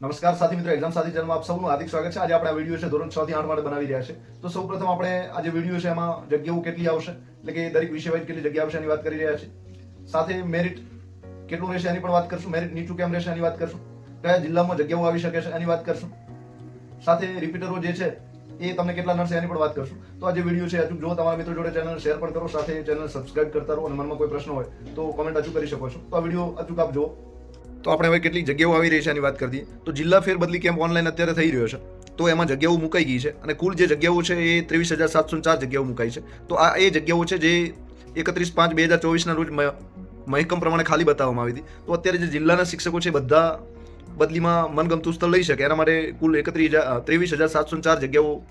નમસ્કાર સાથી મિત્રો, એક્ઝામ સાથી ચેનલમાં આપ સૌનું હાર્દિક સ્વાગત છે. આજે આપણે આ વિડીયો છે ધોરણ 6 થી 8 માટે બનાવી રહ્યા છે. તો સૌપ્રથમ આપણે આ જે વિડીયો છે એમાં જગ્યાઓ કેટલી આવશે, એટલે કે દરેક વિષય વાઇઝ કેટલી જગ્યા આવશે એની વાત કરી રહ્યા છે. સાથે મેરિટ કેટલું રહેશે એની પણ વાત કરશું. મેરિટ નીચું કેમ રહેશે એની વાત કરશું. કયા જિલ્લામાં જગ્યાઓ આવી શકે છે એની વાત કરશું. સાથે રિપીટરો જે છે એ તમને કેટલા નડશે એની પણ વાત કરશું. તો આ જે વિડીયો છે અચૂક જો તમારા મિત્રો જોડે ચેનલ શેર પણ કરો, સાથે ચેનલ સબસ્ક્રાઇબ કરતા રહો અને મનમાં કોઈ પ્રશ્ન હોય તો કોમેન્ટ અચૂક કરી શકો છો. તો આ વિડીયો અચૂક આપ જુઓ. તો આપણે હવે કેટલી જગ્યાઓ આવી રહી છે એની વાત કરી દઈએ. તો જિલ્લા ફેરબદલી કેમ્પ ઓનલાઈન અત્યારે થઈ રહ્યો છે. તો એમાં જગ્યાઓ મુકાઈ ગઈ છે અને કુલ જે જગ્યાઓ છે એ 23,704 જગ્યાઓ મુકાઈ છે. તો આ એ જગ્યાઓ છે જે 31/5/2024 રોજ મહેકમ પ્રમાણે ખાલી બતાવવામાં આવી હતી. તો અત્યારે જે જિલ્લાના શિક્ષકો છે બધા બદલીમાં મનગમતું સ્થળ લઈ શકે એના માટે કુલ 23,704 જગ્યાઓ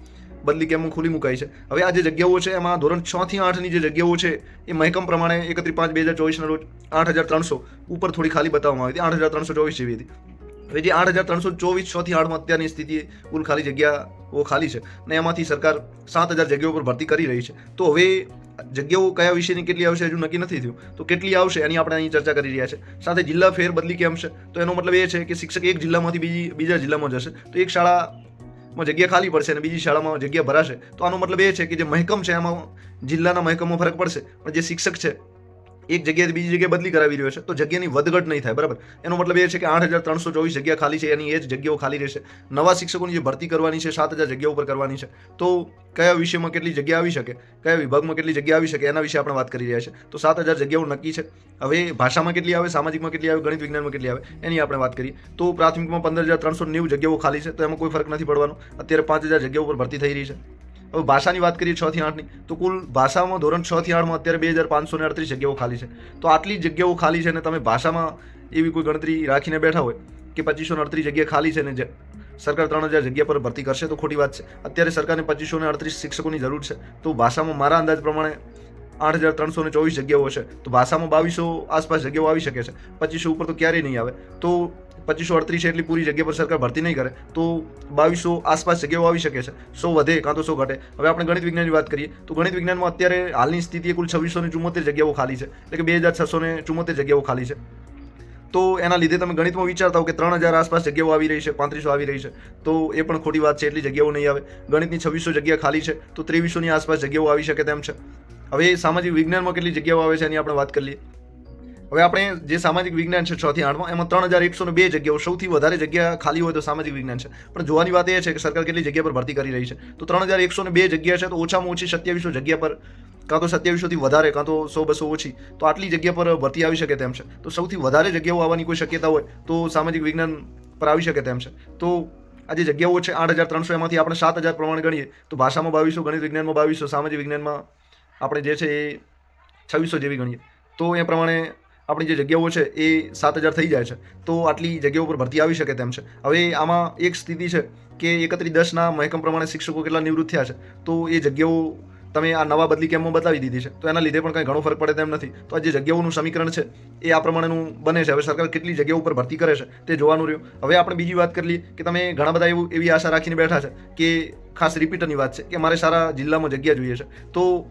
બદલી કેમ્પમાં ખુલ્લી મુકાઈ છે. હવે આ જે જગ્યાઓ છે એમાં ધોરણ 6 થી 8ની જે જગ્યાઓ છે એ મહેકમ પ્રમાણે 31/5/2024 રોજ 8,300 ઉપર થોડી ખાલી બતાવવામાં આવી હતી, 8,324 જેવી હતી. હવે જે 8,324 6 થી 8માં અત્યારની સ્થિતિ કુલ ખાલી જગ્યાઓ ખાલી છે અને એમાંથી સરકાર 7,000 જગ્યાઓ પર ભરતી કરી રહી છે. તો હવે જગ્યાઓ કયા વિષયની કેટલી આવશે હજુ નક્કી નથી થયું. તો કેટલી આવશે એની આપણે અહીં ચર્ચા કરી રહ્યા છે. સાથે જિલ્લા ફેર બદલી કેમ છે, તો એનો મતલબ એ છે કે શિક્ષક એક જિલ્લામાંથી બીજા જિલ્લામાં જશે તો એક શાળામાં જગ્યા ખાલી પડશે અને બીજી શાળામાં જગ્યા ભરાશે. તો આનો મતલબ એ છે કે જે મહેકમ છે એમાં જિલ્લાના મહેકમમાં ફરક પડશે, પણ જે શિક્ષક છે એક જગ્યાએથી બીજી જગ્યાએ બદલી કરાવી રહ્યો છે તો જગ્યાની વધઘટ નહીં થાય, બરાબર. એનો મતલબ એ છે કે 8,324 જગ્યા ખાલી છે એની એ જ જગ્યાઓ ખાલી રહેશે. નવા શિક્ષકોની જે ભરતી કરવાની છે 7,000 જગ્યા ઉપર કરવાની છે. તો કયા વિષયમાં કેટલી જગ્યા આવી શકે, કયા વિભાગમાં કેટલી જગ્યા આવી શકે એના વિશે આપણે વાત કરી રહ્યા છીએ. તો 7,000 જગ્યાઓ નક્કી છે. હવે ભાષામાં કેટલી આવે, સામાજિકમાં કેટલી આવે, ગણિત વિજ્ઞાનમાં કેટલી આવે એની આપણે વાત કરીએ. તો પ્રાથમિકમાં 15,390 જગ્યાઓ ખાલી છે, તો એમાં કોઈ ફરક નથી પડવાનો. અત્યારે 5,000 જગ્યાઓ પર ભરતી થઈ રહી છે. હવે ભાષાની વાત કરીએ 6 થી 8ની, તો કુલ ભાષામાં ધોરણ 6 થી 8માં અત્યારે 2,538 જગ્યાઓ ખાલી છે. તો આટલી જગ્યાઓ ખાલી છે ને તમે ભાષામાં એવી કોઈ ગણતરી રાખીને બેઠા હોય કે 2,538 જગ્યા ખાલી છે ને સરકાર 3,000 જગ્યા પર ભરતી કરશે તો ખોટી વાત છે. અત્યારે સરકારને 2,538 શિક્ષકોની જરૂર છે. તો ભાષામાં મારા અંદાજ પ્રમાણે 8,324 જગ્યાઓ છે. તો ભાષામાં 2,200 આસપાસ જગ્યાઓ આવી શકે છે. 2,500 ઉપર તો ક્યારેય નહીં આવે. તો 2,538 એટલી પૂરી જગ્યા પર સરકાર ભરતી નહીં કરે તો 2,200 આસપાસ જગ્યાઓ આવી શકે છે. 100 વધે કાં તો 100 ઘટે. હવે આપણે ગણિત વિજ્ઞાનની વાત કરીએ તો ગણિત વિજ્ઞાનમાં અત્યારે હાલની સ્થિતિએ કુલ 2,674 જગ્યાઓ ખાલી છે, એટલે કે 2,674 જગ્યાઓ ખાલી છે. તો એના લીધે તમે ગણિતમાં વિચારતા હો કે 3,000 આસપાસ જગ્યાઓ આવી રહી છે, 3,500 આવી રહી છે, તો એ પણ ખોટી વાત છે. એટલી જગ્યાઓ નહીં આવે. ગણિતની 2,600 જગ્યા ખાલી છે તો 2,300ની આસપાસ જગ્યાઓ આવી શકે તેમ છે. હવે સામાજિક વિજ્ઞાનમાં કેટલી જગ્યાઓ આવે છે એની આપણે વાત કરી લઈએ. હવે આપણે જે સામાજિક વિજ્ઞાન છે 6 થી 8માં એમાં 3,102 જગ્યાઓ, સૌથી વધારે જગ્યા ખાલી હોય તો સામાજિક વિજ્ઞાન છે. પણ જોવાની વાત એ છે કે સરકાર કેટલી જગ્યા પર ભરતી કરી રહી છે. તો 3,102 જગ્યા છે તો ઓછામાં ઓછી 2700 જગ્યા પર, કાં તો 2700થી વધારે કાં તો 100-200 ઓછી, તો આટલી જગ્યા પર ભરતી આવી શકે તેમ છે. તો સૌથી વધારે જગ્યાઓ આવવાની કોઈ શક્યતા હોય તો સામાજિક વિજ્ઞાન પર આવી શકે તેમ છે. તો આ જે જગ્યાઓ છે 8,300 એમાંથી આપણે 7,000 પ્રમાણે ગણીએ તો ભાષામાં 2,200, ગણિત વિજ્ઞાનમાં 2,200, સામાજિક વિજ્ઞાનમાં આપણે જે છે એ 2,600 જેવી ગણીએ તો એ પ્રમાણે આપણી જે જગ્યાઓ છે એ 7,000 થઈ જાય છે. તો આટલી જગ્યાઓ પર ભરતી આવી શકે તેમ છે. હવે આમાં એક સ્થિતિ છે કે 31/10ના મહેકમ પ્રમાણે શિક્ષકો કેટલા નિવૃત્ત થયા છે, તો એ જગ્યાઓ તમે આ નવા બદલી કેમ્પમાં બતાવી દીધી છે. તો એના લીધે પણ કંઈ ઘણો ફરક પડે તેમ નથી. તો આ જે જગ્યાઓનું સમીકરણ છે એ આ પ્રમાણેનું બને છે. હવે સરકાર કેટલી જગ્યાઓ ઉપર ભરતી કરે છે તે જોવાનું રહ્યું. હવે આપણે બીજી વાત કરી લઈએ કે તમે ઘણા બધા એવી આશા રાખીને બેઠા છે કે ખાસ રિપીટરની વાત છે કે મારે સારા જિલ્લામાં જગ્યા જોઈએ છે. તો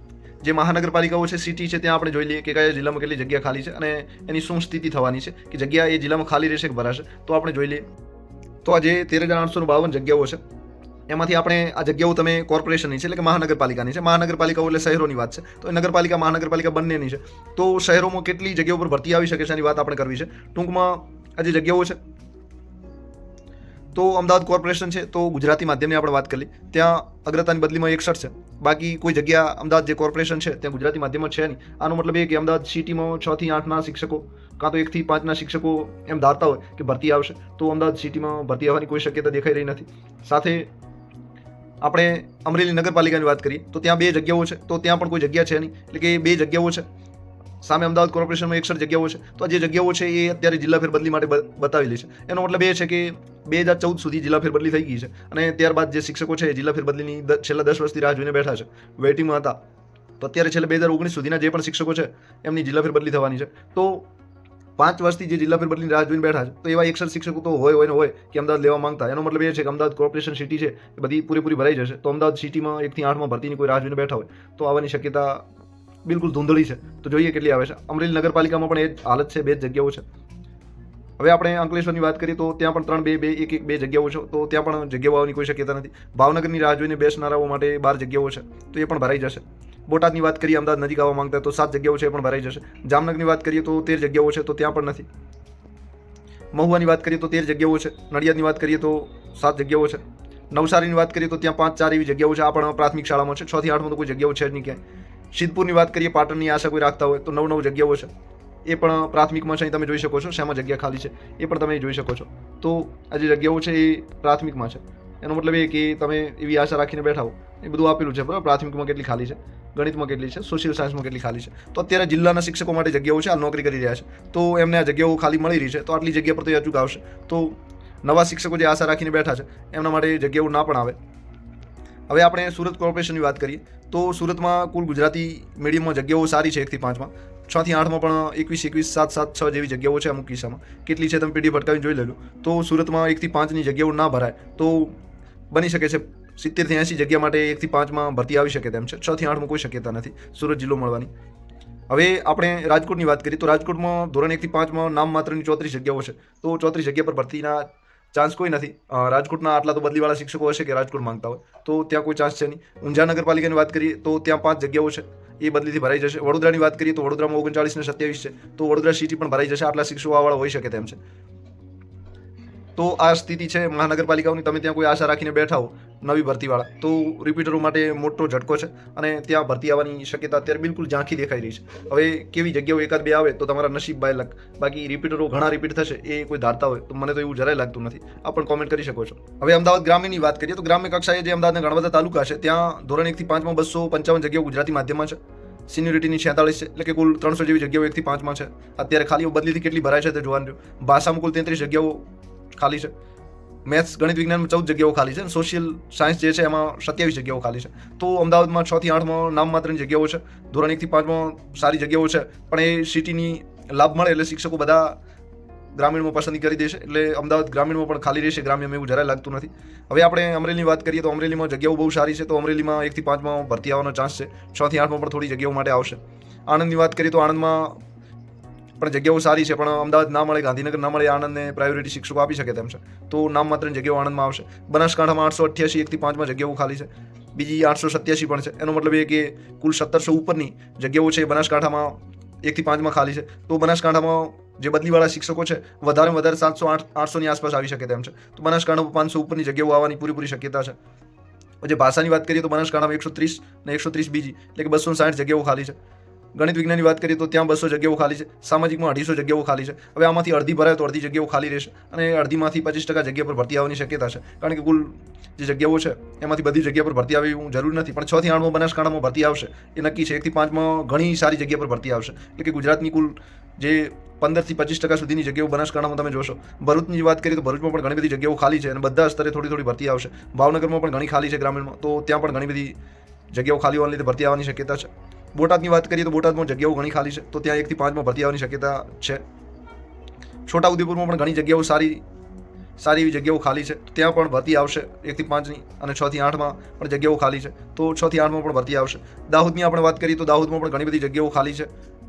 જે મહાનગરપાલિકાઓ છે, સિટી છે, ત્યાં આપણે જોઈ લઈએ કે કયા જિલ્લામાં કેટલી જગ્યા ખાલી છે અને એની શું સ્થિતિ થવાની છે કે જગ્યા એ જિલ્લામાં ખાલી રહેશે કે ભરાશે. તો આપણે જોઈ લઈએ. તો આ જે 13,852 જગ્યાઓ છે એમાંથી આપણે આ જગ્યાઓ તમે કોર્પોરેશનની છે, એટલે કે મહાનગરપાલિકાની છે. મહાનગરપાલિકાઓ એટલે શહેરોની વાત છે. તો નગરપાલિકા મહાનગરપાલિકા બંનેની છે. તો શહેરોમાં કેટલી જગ્યાઓ પર ભરતી આવી શકે છે એની વાત આપણે કરવી છે. ટૂંકમાં આ જે જગ્યાઓ છે તો અમદાવાદ કોર્પોરેશન છે તો ગુજરાતી માધ્યમની આપણે વાત કરી ત્યાં અગ્રતાની બદલીમાં 61 છે. બાકી કોઈ જગ્યા અમદાવાદ જે કોર્પોરેશન છે ત્યાં ગુજરાતી માધ્યમમાં છે નહીં. આનો મતલબ એ કે અમદાવાદ સિટીમાં 6 થી 8ના શિક્ષકો કાં તો 1 થી 5ના શિક્ષકો એમ ધારતા હોય કે ભરતી આવશે તો અમદાવાદ સિટીમાં ભરતી આવવાની કોઈ શક્યતા દેખાઈ રહી નથી. સાથે આપણે અમરેલી નગરપાલિકાની વાત કરીએ તો ત્યાં 2 જગ્યાઓ છે તો ત્યાં પણ કોઈ જગ્યા છે નહીં, એટલે કે 2 જગ્યાઓ છે. સામે અમદાવાદ કોર્પોરેશનમાં 61 જગ્યાઓ છે. તો આ જે જગ્યાઓ છે એ અત્યારે જિલ્લા ફેરબદલી માટે બતાવેલી છે. એનો મતલબ એ છે કે 2014 સુધી જિલ્લા ફેરબદલી થઈ ગઈ છે અને ત્યારબાદ જે શિક્ષકો છે જિલ્લા ફેરબદલીની છેલ્લા 10 વર્ષથી રાહ જોઈને બેઠા છે, વેઇટિંગમાં હતા. તો અત્યારે છેલ્લા 2019 સુધીના જે પણ શિક્ષકો છે એમની જિલ્લા ફેરબદલી થવાની છે. તો 5 વર્ષથી જે જિલ્લા ફેરબદલીની રાહ જોઈને બેઠા છે તો એવા 61 શિક્ષકો તો હોય કે અમદાવાદ લેવા માંગતા. એનો મતલબ એ છે કે અમદાવાદ કોર્પોરેશન સિટી છે એ બધી પૂરેપૂરી ભરાઈ જશે. તો અમદાવાદ સિટીમાં 1 થી 8માં ભરતીની કોઈ રાહ જોઈને બેઠા હોય તો આવવાની શક્યતા બિલકુલ ધૂંધળી છે. તો જોઈએ કેટલી આવે છે. અમરેલી નગરપાલિકામાં પણ એ જ હાલત છે, 2 જગ્યાઓ છે. હવે આપણે અંકલેશ્વરની વાત કરીએ તો ત્યાં પણ 3 2 2 1 1 2 જગ્યાઓ છે, તો ત્યાં પણ જગ્યાઓ આવવાની કોઈ શક્યતા નથી. ભાવનગરની રાહ જોઈને બેસનારાઓ માટે 12 જગ્યાઓ છે, તો એ પણ ભરાઈ જશે. બોટાદની વાત કરીએ, અમદાવાદ નજીક આવવા માંગતા તો 7 જગ્યાઓ છે, એ પણ ભરાઈ જશે. જામનગરની વાત કરીએ તો 13 જગ્યાઓ છે, તો ત્યાં પણ નથી. મહુવાની વાત કરીએ તો 13 જગ્યાઓ છે. નડિયાદની વાત કરીએ તો 7 જગ્યાઓ છે. નવસારીની વાત કરીએ તો ત્યાં 5-4 એવી જગ્યાઓ છે, આ પણ પ્રાથમિક શાળામાં છે. 6 થી 8માં તો કોઈ જગ્યાઓ છે જ નહીં ક્યાંય. સિદ્ધપુરની વાત કરીએ, પાટણની આશા કોઈ રાખતા હોય તો 9 જગ્યાઓ છે, એ પણ પ્રાથમિકમાં છે. તમે જોઈ શકો છો શેમાં જગ્યા ખાલી છે, એ પણ તમે જોઈ શકો છો. તો આ જે જગ્યાઓ છે એ પ્રાથમિકમાં છે. એનો મતલબ એ કે તમે એવી આશા રાખીને બેઠા હો, એ બધું આપેલું છે બરાબર. પ્રાથમિકમાં કેટલી ખાલી છે, ગણિતમાં કેટલી છે, સોશિયલ સાયન્સમાં કેટલી ખાલી છે. તો અત્યારે જિલ્લાના શિક્ષકો માટે જગ્યાઓ છે, આ નોકરી કરી રહ્યા છે, તો એમને આ જગ્યાઓ ખાલી મળી રહી છે, તો આટલી જગ્યા પર તો એ અચૂક આવશે. તો નવા શિક્ષકો જે આશા રાખીને બેઠા છે એમના માટે જગ્યાઓ ના પણ આવે. હવે આપણે સુરત કોર્પોરેશનની વાત કરીએ તો સુરતમાં કુલ ગુજરાતી મીડિયમમાં જગ્યાઓ સારી છે 1 થી 5માં. 6 થી 8માં પણ 21 7 7 6 જેવી જગ્યાઓ છે અમુક કિસ્સામાં. કેટલી છે તમે પીડીએફ ભટકાવીને જોઈ લેજો. તો સુરતમાં 1 થી 5ની જગ્યાઓ ના ભરાય તો બની શકે છે 70 થી 80 જગ્યા માટે 1 થી 5માં ભરતી આવી શકે તેમ છે. 6 થી 8માં કોઈ શક્યતા નથી સુરત જિલ્લો મળવાની. હવે આપણે રાજકોટની વાત કરીએ તો રાજકોટમાં ધોરણ 1 થી 5માં નામ માત્રની 34 જગ્યાઓ છે, તો 34 જગ્યા પર ભરતીના ચાન્સ કોઈ નથી. રાજકોટના આટલા તો બદલીવાળા શિક્ષકો હશે કે રાજકોટ માંગતા હોય, તો ત્યાં કોઈ ચાન્સ છે નહીં. ઊંઝા નગરપાલિકાની વાત કરીએ તો ત્યાં 5 જગ્યાઓ છે, એ બદલીથી ભરાઈ જશે. વડોદરાની વાત કરીએ તો વડોદરામાં 39 ને 27 છે, તો વડોદરા સિટી પણ ભરાઈ જશે. આટલા શિક્ષકો આવાળા હોઈ શકે તેમ છે. તો આ સ્થિતિ છે મહાનગરપાલિકાઓની. તમે ત્યાં કોઈ આશા રાખીને બેઠા હો નવી ભરતીવાળા, તો રિપીટરો માટે મોટો ઝટકો છે અને ત્યાં ભરતી આવવાની શક્યતા અત્યારે બિલકુલ ઝાંખી દેખાઈ રહી છે. હવે કેવી જગ્યાઓ 1-2 આવે તો તમારા નસીબ બાય લક, બાકી રિપીટરો ઘણા રિપીટ થશે એ કોઈ ધારતા હોય તો મને તો એવું જરાય લાગતું નથી. આ પણ કોમેન્ટ કરી શકો છો. હવે અમદાવાદ ગ્રામ્યની વાત કરીએ તો ગ્રામ્ય કક્ષાએ જે અમદાવાદના ઘણા બધા તાલુકા છે ત્યાં ધોરણ 1 થી 5માં 255 જગ્યાઓ ગુજરાતી માધ્યમમાં છે. સિનિયરિટીની 46 છે, એટલે કે કુલ 300 જેવી જગ્યાઓ 1 થી 5માં છે. અત્યારે ખાલીઓ બદલીથી કેટલી ભરાય છે તે જોવાનું. ભાષામાં કુલ 33 જગ્યાઓ ખાલી છે. મેથ્સ ગણિત વિજ્ઞાનમાં 14 જગ્યાઓ ખાલી છે. સોશિયલ સાયન્સ જે છે એમાં 27 જગ્યાઓ ખાલી છે. તો અમદાવાદમાં 6 થી 8માં નામ માત્રની જગ્યાઓ છે. ધોરણ 1 થી 5માં સારી જગ્યાઓ છે, પણ એ સિટીની લાભ મળે એટલે શિક્ષકો બધા ગ્રામીણમાં પસંદગી કરી દેશે, એટલે અમદાવાદ ગ્રામીણમાં પણ ખાલી રહેશે. ગ્રામ્યમાં એવું જરાય લાગતું નથી. હવે આપણે અમરેલીની વાત કરીએ તો અમરેલીમાં જગ્યાઓ બહુ સારી છે, તો અમરેલીમાં 1 થી 5માં ભરતી આવવાનો ચાન્સ છે. 6 થી 8માં પણ થોડી જગ્યાઓ માટે આવશે. આણંદની વાત કરીએ તો આણંદમાં પણ જગ્યાઓ સારી છે, પણ અમદાવાદ ના મળે, ગાંધીનગર ના મળે, આણંદને પ્રાયોરિટી શિક્ષકો આપી શકે તેમ છે, તો નામ માત્રની જગ્યાઓ આણંદમાં આવશે. બનાસકાંઠામાં 888 1 થી 5માં જગ્યાઓ ખાલી છે. બીજી 887 પણ છે. એનો મતલબ એ કે કુલ 1700 ઉપરની જગ્યાઓ છે બનાસકાંઠામાં 1 થી 5માં ખાલી છે. તો બનાસકાંઠામાં જે બદલીવાળા શિક્ષકો છે વધારે વધારે 700 800ની આસપાસ આવી શકે તેમ છે. તો બનાસકાંઠામાં 500 ઉપરની જગ્યાઓ આવવાની પૂરેપૂરી શક્યતા છે. જે ભાષાની વાત કરીએ તો બનાસકાંઠામાં 130 ને 130 બીજી, એટલે કે 260 જગ્યાઓ ખાલી છે. ગણિત વિજ્ઞાનની વાત કરીએ તો ત્યાં 200 જગ્યાઓ ખાલી છે. સામાજિકમાં 250 જગ્યાઓ ખાલી છે. હવે આમાંથી અડધી ભરાય તો અડધી જગ્યાઓ ખાલી રહેશે, અને અડધીમાંથી 25% જગ્યા પર ભરતી આવવાની શક્યતા છે. કારણ કે કુલ જે જગ્યાઓ છે એમાંથી બધી જગ્યા પર ભરતી આવી એવું જરૂર નથી, પણ 6 થી 8માં બનાસકાંઠામાં ભરતી આવશે એ નક્કી છે. 1 થી 5માં ઘણી સારી જગ્યા પર ભરતી આવશે, એટલે કે ગુજરાતની કુલ જે 15 થી 25% સુધીની જગ્યાઓ બનાસકાંઠામાં તમે જોશો. ભરૂચની વાત કરીએ તો ભરૂચમાં પણ ઘણી બધી જગ્યાઓ ખાલી છે અને બધા સ્તરે થોડી થોડી ભરતી આવશે. ભાવનગરમાં પણ ઘણી ખાલી છે ગ્રામીણમાં, તો ત્યાં પણ ઘણી બધી જગ્યાઓ ખાલી હોવાને લીધે ભરતી આવવાની શક્યતા છે. બોટાદની વાત કરીએ તો બોટાદમાં જગ્યાઓ ઘણી ખાલી છે, તો ત્યાં 1 થી 5માં ભરતી આવવાની શક્યતા છે. છોટાઉદેપુરમાં પણ ઘણી જગ્યાઓ સારી એવી જગ્યાઓ ખાલી છે, ત્યાં પણ ભરતી આવશે 1 થી 5ની, અને 6 થી 8માં પણ જગ્યાઓ ખાલી છે, તો 6 થી 8માં પણ ભરતી આવશે. દાહોદની આપણે વાત કરીએ તો દાહોદમાં પણ ઘણી બધી જગ્યાઓ ખાલી છે.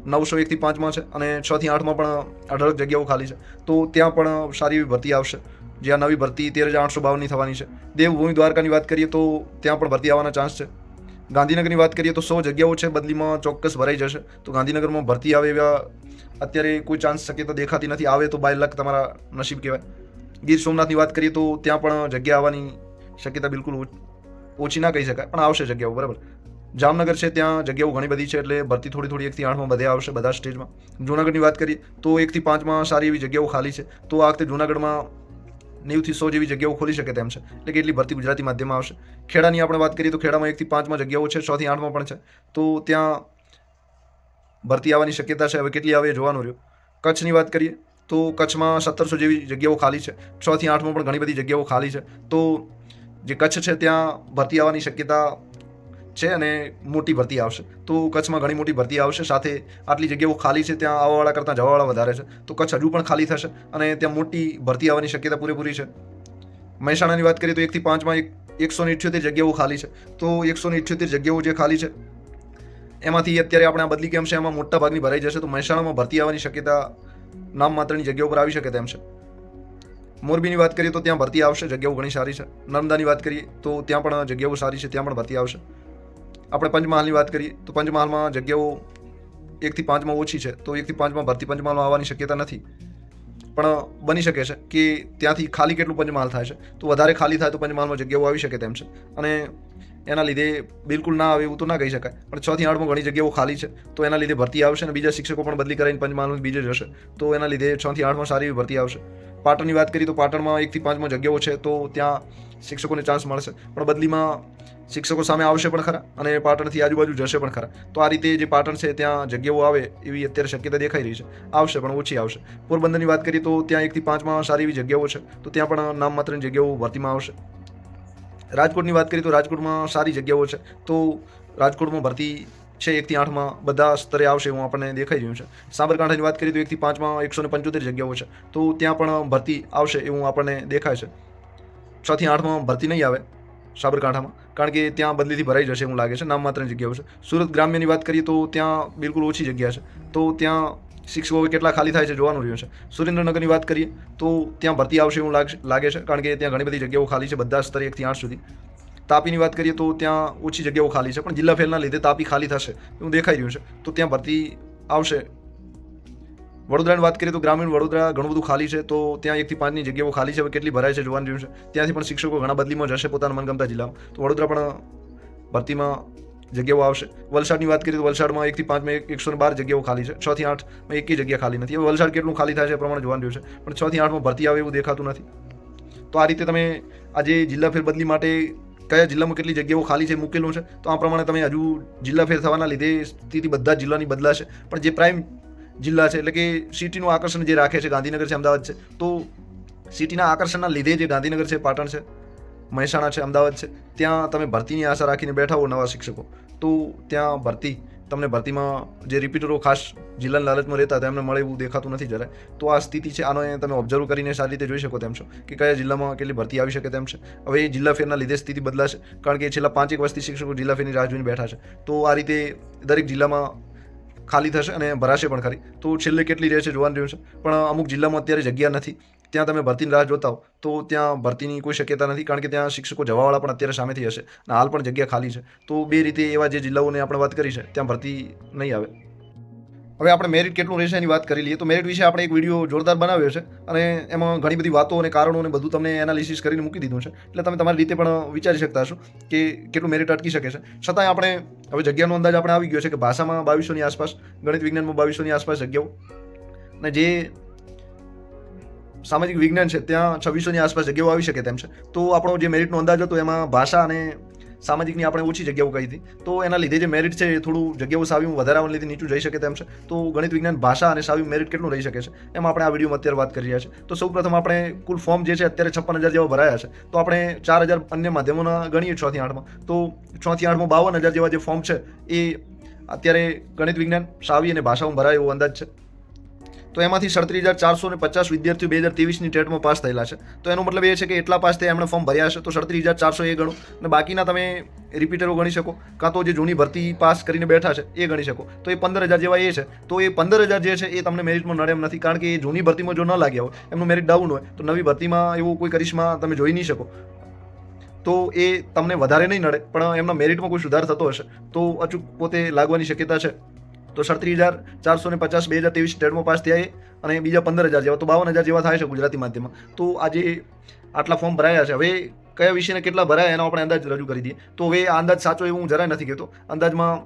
900 1 થી 5માં છે, અને 6 થી 8માં પણ 18 જગ્યાઓ ખાલી છે, તો ત્યાં પણ સારી એવી ભરતી આવશે. જ્યાં નવી ભરતી 13,852ની થવાની છે. દેવભૂમિ દ્વારકાની વાત કરીએ તો ત્યાં પણ ભરતી આવવાના ચાન્સ છે. ગાંધીનગરની વાત કરીએ તો 100 જગ્યાઓ છે, બદલીમાં ચોક્કસ ભરાઈ જશે. તો ગાંધીનગરમાં ભરતી આવે એવા અત્યારે કોઈ ચાન્સ શક્યતા દેખાતી નથી. આવે તો બાય લક તમારા નસીબ કહેવાય. ગીર સોમનાથની વાત કરીએ તો ત્યાં પણ જગ્યા આવવાની શક્યતા બિલકુલ ઓછી ના કહી શકાય, પણ આવશે જગ્યાઓ બરાબર. જામનગર છે, ત્યાં જગ્યાઓ ઘણી બધી છે, એટલે ભરતી થોડી 1 થી 8માં બધે આવશે બધા સ્ટેજમાં. જૂનાગઢની વાત કરીએ તો 1 થી 5માં સારી એવી જગ્યાઓ ખાલી છે, તો આ વખતે જૂનાગઢમાં 90 થી 100 જેવી જગ્યાઓ ખોલી શકે તેમ છે, એટલે કે એટલી ભરતી ગુજરાતી માધ્યમમાં આવશે. ખેડાની આપણે વાત કરીએ તો ખેડામાં 1 થી 5માં જગ્યાઓ છે, 6 થી 8માં પણ છે, તો ત્યાં ભરતી આવવાની શક્યતા છે. હવે કેટલી આવે એ જોવાનું રહ્યું. કચ્છની વાત કરીએ તો કચ્છમાં 1700 જેવી જગ્યાઓ ખાલી છે. 6 થી 8માં પણ ઘણી બધી જગ્યાઓ ખાલી છે, તો જે કચ્છ છે ત્યાં ભરતી આવવાની શક્યતા છે અને મોટી ભરતી આવશે. તો કચ્છમાં ઘણી મોટી ભરતી આવશે. સાથે આટલી જગ્યાઓ ખાલી છે, ત્યાં આવવાવાળા કરતાં જવાવાળા વધારે છે, તો કચ્છ હજુ પણ ખાલી થશે અને ત્યાં મોટી ભરતી આવવાની શક્યતા પૂરેપૂરી છે. મહેસાણાની વાત કરીએ તો 1 થી 5માં 178 જગ્યાઓ ખાલી છે, તો 178 જગ્યાઓ જે ખાલી છે એમાંથી અત્યારે આપણે આ બદલી કેમ્પ છે એમાં મોટા ભાગની ભરાઈ જશે, તો મહેસાણામાં ભરતી આવવાની શક્યતા નામ માત્રની જગ્યાઓ પર આવી શકે તેમ છે. મોરબીની વાત કરીએ તો ત્યાં ભરતી આવશે, જગ્યાઓ ઘણી સારી છે. નર્મદાની વાત કરીએ તો ત્યાં પણ જગ્યાઓ સારી છે, ત્યાં પણ ભરતી આવશે. આપણે પંચમહાલની વાત કરીએ તો પંચમહાલમાં જગ્યાઓ 1 થી 5 ઓછી છે, તો 1 થી 5 ભરતી પંચમહાલમાં આવવાની શક્યતા નથી. પણ બની શકે છે કે ત્યાંથી ખાલી કેટલું પંચમહાલ થાય છે, તો વધારે ખાલી થાય તો પંચમહાલમાં જગ્યાઓ આવી શકે તેમ છે. અને એના લીધે બિલકુલ ના આવે એવું તો ના કહી શકાય, પણ 6 થી 8 ઘણી જગ્યાઓ ખાલી છે, તો એના લીધે ભરતી આવશે અને બીજા શિક્ષકો પણ બદલી કરાવીને પંચમહાલમાં બીજે જશે, તો એના લીધે 6 થી 8 સારી એવી ભરતી આવશે. પાટણની વાત કરીએ તો પાટણમાં 1 થી 5 જગ્યાઓ છે, તો ત્યાં શિક્ષકોને ચાન્સ મળશે, પણ બદલીમાં શિક્ષકો સામે આવશે પણ ખરા અને પાટણથી આજુબાજુ જશે પણ ખરા. તો આ રીતે જે પાટણ છે ત્યાં જગ્યાઓ આવે એવી અત્યારે શક્યતા દેખાઈ રહી છે. આવશે પણ ઓછી આવશે. પોરબંદરની વાત કરીએ તો ત્યાં 1 થી 5 સારી એવી જગ્યાઓ છે, તો ત્યાં પણ નામ માત્રની જગ્યાઓ ભરતીમાં આવશે. રાજકોટની વાત કરીએ તો રાજકોટમાં સારી જગ્યાઓ છે, તો રાજકોટમાં ભરતી છે 1 થી 8 બધા સ્તરે આવશે એવું આપણને દેખાઈ રહ્યું છે. સાબરકાંઠાની વાત કરીએ તો 1 થી 5 175 જગ્યાઓ છે, તો ત્યાં પણ ભરતી આવશે એવું આપણને દેખાય છે. 6 થી 8 ભરતી નહીં આવે સાબરકાંઠામાં, કારણ કે ત્યાં બદલીથી ભરાઈ જશે એવું લાગે છે, નામ માત્રની જગ્યાઓ છે. સુરત ગ્રામ્યની વાત કરીએ તો ત્યાં બિલકુલ ઓછી જગ્યા છે, તો ત્યાં શિક્ષકો કેટલા ખાલી થાય છે જોવાનું રહ્યું છે. સુરેન્દ્રનગરની વાત કરીએ તો ત્યાં ભરતી આવશે એવું લાગે છે, કારણ કે ત્યાં ઘણી બધી જગ્યાઓ ખાલી છે બધા સ્તરે 1 થી 8 સુધી. તાપીની વાત કરીએ તો ત્યાં ઓછી જગ્યાઓ ખાલી છે, પણ જિલ્લા ફેરના લીધે તાપી ખાલી થશે એવું દેખાઈ રહ્યું છે, તો ત્યાં ભરતી આવશે. વડોદરાની વાત કરીએ તો ગ્રામીણ વડોદરા ઘણું બધું ખાલી છે, તો ત્યાં 1 થી 5 જગ્યાઓ ખાલી છે, હવે કેટલી ભરાય છે જોવાનું રહ્યું છે. ત્યાંથી પણ શિક્ષકો ઘણા બદલીમાં જશે પોતાના મનગમતા જિલ્લામાં, તો વડોદરા પણ ભરતીમાં જગ્યાઓ આવશે. વલસાડની વાત કરીએ તો વલસાડમાં 1 થી 5 112 જગ્યાઓ ખાલી છે, 6 થી 8 એક જગ્યા ખાલી નથી. હવે વલસાડ કેટલું ખાલી થાય છે એ પ્રમાણે જોવાનું રહ્યું છે, પણ 6 થી 8 ભરતી આવે એવું દેખાતું નથી. તો આ રીતે તમે આજે જિલ્લા ફેરબદલી માટે કયા જિલ્લામાં કેટલી જગ્યાઓ ખાલી છે મૂકેલું છે, તો આ પ્રમાણે તમે હજુ જિલ્લા ફેર થવાના લીધે સ્થિતિ બધા જિલ્લાની બદલાશે, પણ જે પ્રાઇમ જિલ્લા છે એટલે કે સિટીનું આકર્ષણ જે રાખે છે, ગાંધીનગર છે, અમદાવાદ છે, તો સિટીના આકર્ષણના લીધે જે ગાંધીનગર છે, પાટણ છે, મહેસાણા છે, અમદાવાદ છે, ત્યાં તમે ભરતીની આશા રાખીને બેઠા હો નવા શિક્ષકો, તો ત્યાં તમને ભરતીમાં જે રિપીટરો ખાસ જિલ્લાના લાલચમાં રહેતા હતા એમને મળે એવું દેખાતું નથી જરાય. તો આ સ્થિતિ છે, આનો તમે ઓબ્ઝર્વ કરીને સારી રીતે જોઈ શકો તેમ છો કે કયા જિલ્લામાં કેટલી ભરતી આવી શકે તેમ છે. હવે એ જિલ્લા ફેરના લીધે સ્થિતિ બદલાશે, કારણ કે છેલ્લા 5 વર્ષથી શિક્ષકો જિલ્લા ફેરની રાહ જોઈને બેઠા છે, તો આ રીતે દરેક જિલ્લામાં ખાલી થશે અને ભરાશે પણ ખરી. તો છેલ્લે કેટલી રહેશે જોવાનું રહ્યું છે, પણ અમુક જિલ્લામાં અત્યારે જગ્યા નથી, ત્યાં તમે ભરતીની રાહ જોતા હો તો ત્યાં ભરતીની કોઈ શક્યતા નથી, કારણ કે ત્યાં શિક્ષકો જવાવાળા પણ અત્યારે સામેથી હશે અને હાલ પણ જગ્યા ખાલી છે. તો બે રીતે એવા જે જિલ્લાઓની આપણે વાત કરી છે ત્યાં ભરતી નહીં આવે. હવે આપણે મેરિટ કેટલું રહેશે એની વાત કરી લઈએ. તો મેરિટ વિશે આપણે એક વિડીયો જોરદાર બનાવ્યો છે અને એમાં ઘણી બધી વાતો અને કારણો અને બધું તમને એનાલિસિસ કરીને મૂકી દીધું છે, એટલે તમે તમારી રીતે પણ વિચારી શકતા હશો કે કેટલું મેરિટ અટકી શકે છે. છતાંય આપણે હવે જગ્યાનો અંદાજ આપણે આવી ગયો છે કે ભાષામાં 2200ની આસપાસ, ગણિત વિજ્ઞાનમાં 2200ની આસપાસ જગ્યાઓ, અને જે સામાજિક વિજ્ઞાન છે ત્યાં 2600ની આસપાસ જગ્યાઓ આવી શકે તેમ છે. તો આપણો જે મેરિટનો અંદાજ હતો એમાં ભાષા અને સામાજિકની આપણે ઓછી જગ્યાઓ કહી હતી, તો એના લીધે જે મેરિટ છે એ થોડું જગ્યાઓ સાવીમાં વધારે આવવાને લીધે નીચું જઈ શકે તેમ છે. તો ગણિત વિજ્ઞાન, ભાષા અને સાવી મેરિટ કેટલું રહી શકે છે એમાં આપણે આ વિડીયોમાં અત્યારે વાત કરી રહ્યા છીએ. તો સૌપ્રથમ આપણે કુલ ફોર્મ જે છે અત્યારે 56,000 જેવા ભરાયા છે, તો આપણે 4,000 અન્ય માધ્યમોના ગણીએ 6 થી 8માં, તો 6 થી 8માં 52,000 જેવા જે ફોર્મ છે એ અત્યારે ગણિત વિજ્ઞાન, સાવી અને ભાષામાં ભરાય એવો અંદાજ છે. તો એમાંથી 37,450 વિદ્યાર્થીઓ 2023ની ટેટમાં પાસ થયેલા છે. તો એનો મતલબ એ છે કે એટલા પાસ થયા એમણે ફોર્મ ભર્યા હશે, તો 37,400 એ ગણો, અને બાકીના તમે રિપીટરો ગણી શકો, કાં તો જે જૂની ભરતી પાસ કરીને બેઠા છે એ ગણી શકો. તો એ 15,000 જેવા એ છે. તો એ 15,000 જે છે એ તમને મેરિટમાં નડે એમ નથી, કારણ કે એ જૂની ભરતીમાં જો ન લાગ્યા હોય, એમનું મેરિટ ડાઉન હોય, તો નવી ભરતીમાં એવું કોઈ કરિશ્મા તમે જોઈ નહીં શકો, તો એ તમને વધારે નહીં નડે, પણ એમના મેરિટમાં કોઈ સુધાર થતો હશે તો અચૂક પોતે લાગવાની શક્યતા છે. તો 37,450 2023 ટેટમાં પાસ થયા એ, અને બીજા 15,000 જેવા, તો 52,000 જેવા થાય છે ગુજરાતી માધ્યમમાં. તો આજે આટલા ફોર્મ ભરાયા છે. હવે કયા વિષયને કેટલા ભરાયા એનો આપણે અંદાજ રજૂ કરી દઈએ. તો હવે આ અંદાજ સાચો એવું હું જરાય નથી કહેતો. અંદાજમાં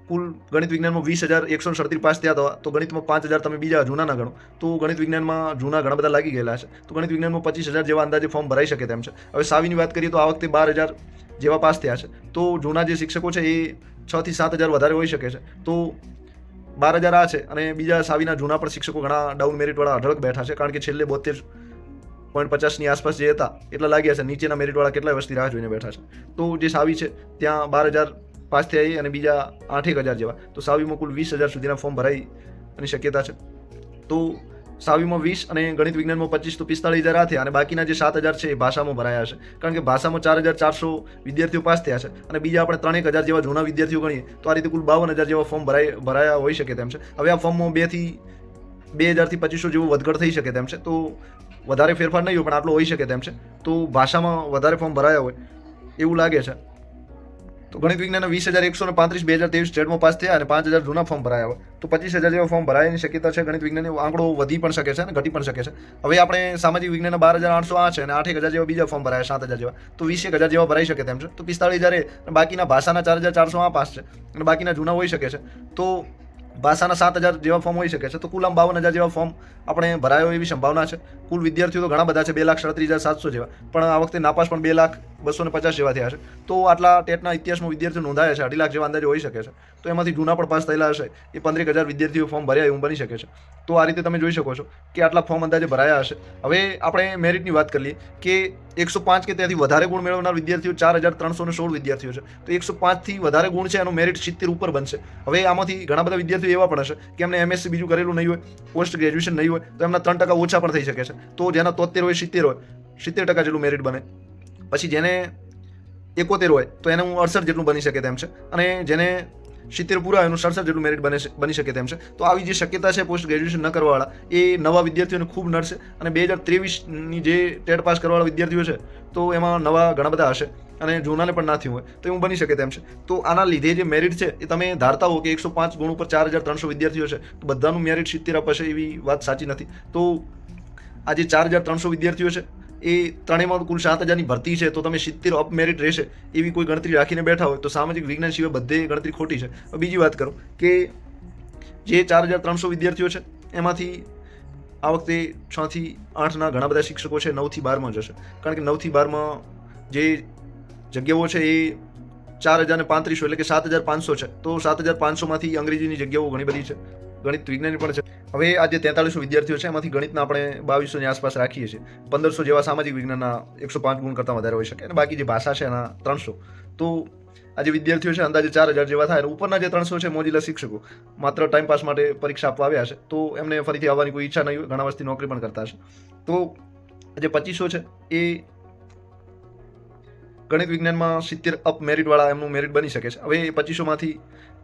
કુલ ગણિત વિજ્ઞાનમાં 20,137 પાસ થયા હતા, તો ગણિતમાં 5,000 તમે બીજા જૂના ના ગણો, તો ગણિત વિજ્ઞાનમાં જૂના ઘણા બધા લાગી ગયેલા છે. તો ગણિત વિજ્ઞાનમાં 25,000 જેવા અંદાજે ફોર્મ ભરાઈ શકે તેમ છે. હવે સાવીની વાત કરીએ તો આ વખતે 12,000 જેવા પાસ થયા છે. તો જૂના જે શિક્ષકો છે એ 6 થી 7,000 વધારે હોઈ શકે છે. તો 12,000 આ છે, અને બીજા સાવીના જૂના પણ શિક્ષકો ઘણા ડાઉન મેરિટવાળા અઢળક બેઠા છે, કારણ કે છેલ્લે 72.50ની આસપાસ જે હતા એટલા લાગ્યા છે. નીચેના મેરિટવાળા કેટલાય વર્ષથી રાહ જોઈને બેઠા છે. તો જે સાવી છે ત્યાં 12,000 પાસ થયા અને બીજા 8,000 જેવા, તો સાવીમાં કુલ 20,000 સુધીના ફોર્મ ભરાઈની શક્યતા છે. તો સાવીમાં 20 અને ગણિત વિજ્ઞાનમાં 25, તો 45,000 આ થયા, અને બાકીના જે 7,000 છે એ ભાષામાં ભરાયા છે, કારણ કે ભાષામાં 4,400 વિદ્યાર્થીઓ પાસ થયા છે, અને બીજા આપણે 3,000 જેવા જૂના વિદ્યાર્થીઓ ગણીએ તો આ રીતે કુલ 52,000 જેવા ફોર્મ ભરાયા હોઈ શકે તેમ છે. હવે આ ફોર્મમાં 2 2000થી 2500 જેવું વધઘટ થઈ શકે તેમ છે. તો વધારે ફેરફાર નહીં હોય પણ આટલો હોઈ શકે તેમ છે. તો ભાષામાં વધારે ફોર્મ ભરાયા હોય એવું લાગે છે. તો ગણિત વિજ્ઞાનના 20,135 2023 સ્ટેટમાં પાસ થયા અને 5,000 જૂના ફોર્મ ભરાયા હોય તો 25,000 જેવા ફોર્મ ભરાયાની શક્યતા છે. ગણિત વિજ્ઞાનનો આંકડો વધી પણ શકે છે અને ઘટી પણ શકે છે. હવે આપણે સામાજિક વિજ્ઞાનના 12,808 છે અને 8,000 જેવા બીજા ફોર્મ ભરાયા 7,000 જેવા, તો 21,000 જેવા ભરાઈ શકે તેમ છે. તો 45,000 અને બાકીના ભાષાના 4,405 છે અને બાકીના જૂના હોઈ શકે છે. તો ભાષાના 7,000 જેવા ફોર્મ હોઈ શકે છે. તો કુલ આમ 52,000 જેવા ફોર્મ આપણે ભરાયો એવી સંભાવના છે. કુલ વિદ્યાર્થીઓ તો ઘણા બધા છે, 2,37,700 જેવા, પણ આ વખતે નાપાસ પણ 2,250 જેવા થયા છે. તો આટલા ટેટના ઇતિહાસમાં વિદ્યાર્થીઓ નોંધાયા છે, 2.5 લાખ જેવા અંદાજે હોઈ શકે છે. તો એમાંથી જૂના પણ પાસ થયેલા હશે, એ 15,000 વિદ્યાર્થીઓ ફોર્મ ભર્યા એવું બની શકે છે. તો આ રીતે તમે જોઈ શકો છો કે આટલા ફોર્મ અંદાજે ભરાયા હશે. હવે આપણે મેરિટની વાત કરીએ કે 105 કે ત્યાંથી વધારે ગુણ મેળવનાર વિદ્યાર્થીઓ 4,316 વિદ્યાર્થીઓ છે. તો 105થી વધારે ગુણ છે, એનું મેરિટ 70 ઉપર બનશે. હવે આમાંથી ઘણા બધા વિદ્યાર્થીઓ એવા પણ હશે કે એમને MSc બીજું કરેલું નહીં હોય, પોસ્ટ ગ્રેજ્યુએશન નહીં હોય, તો એમના 3% ઓછા પણ થઈ શકે છે. તો જેના 73 હોય 70 હોય, 70% જેટલું મેરિટ બને. પછી જેને 71 હોય તો એનું 68 જેટલું બની શકે તેમ છે. અને જેને 70 પૂરા હોય એનું 67 જેટલું મેરિટ બની શકે તેમ છે. તો આવી જે શક્યતા છે પોસ્ટ ગ્રેજ્યુએશન ન કરવાવાળા, એ નવા વિદ્યાર્થીઓને ખૂબ નડશે. અને 2023ની જે ટેટ પાસ કરવાવાળા વિદ્યાર્થીઓ છે તો એમાં નવા ઘણા બધા હશે અને જૂનાને પણ ના થયું હોય તો એવું બની શકે તેમ છે. તો આના લીધે જે મેરિટ છે એ તમે ધારતા હો કે 105 ગુણ ઉપર 4,300 વિદ્યાર્થીઓ છે તો બધાનું મેરિટ 70 અપ હશે, એવી વાત સાચી નથી. તો આ જે 4,300 વિદ્યાર્થીઓ છે એ ત્રણેયમાં કુલ 7,000ની ભરતી છે, તો તમે 70 અપ મેરિટ રહેશે એવી કોઈ ગણતરી રાખીને બેઠા હોય તો સામાજિક વિજ્ઞાન સિવાય બધે ગણતરી ખોટી છે. બીજી વાત કરું કે જે 4,300 વિદ્યાર્થીઓ છે એમાંથી આ વખતે 6 થી 8ના ઘણા બધા શિક્ષકો છે 9 થી 12માં જશે. કારણ કે 9 થી 12માં જે જગ્યાઓ છે એ 4,035 એટલે કે 7,500 છે. તો 7,500માંથી અંગ્રેજીની જગ્યાઓ ઘણી બધી છે, ગણિત વિજ્ઞાનની પણ છે. હવે આ જે 4300 વિદ્યાર્થીઓ છે એમાંથી ગણિતના આપણે 2200ની આસપાસ રાખીએ છીએ. 1500 જેવા સામાજિક વિજ્ઞાનના 105 ગુણ કરતાં વધારે હોઈ શકે અને બાકી જે ભાષા છે એના 300. તો આ જે વિદ્યાર્થીઓ છે અંદાજે 4,000 જેવા થાય. અને ઉપરના જે 300 છે મોજીલા શિક્ષકો માત્ર ટાઈમ પાસ માટે પરીક્ષા આપવા આવ્યા છે, તો એમને ફરીથી આવવાની કોઈ ઈચ્છા નહીં હોય, ઘણા વર્ષથી નોકરી પણ કરતા હશે. તો જે 2500 છે એ ગણિત વિજ્ઞાનમાં 70 અપ મેરિટવાળા એમનું મેરિટ બની શકે છે. હવે 2500માંથી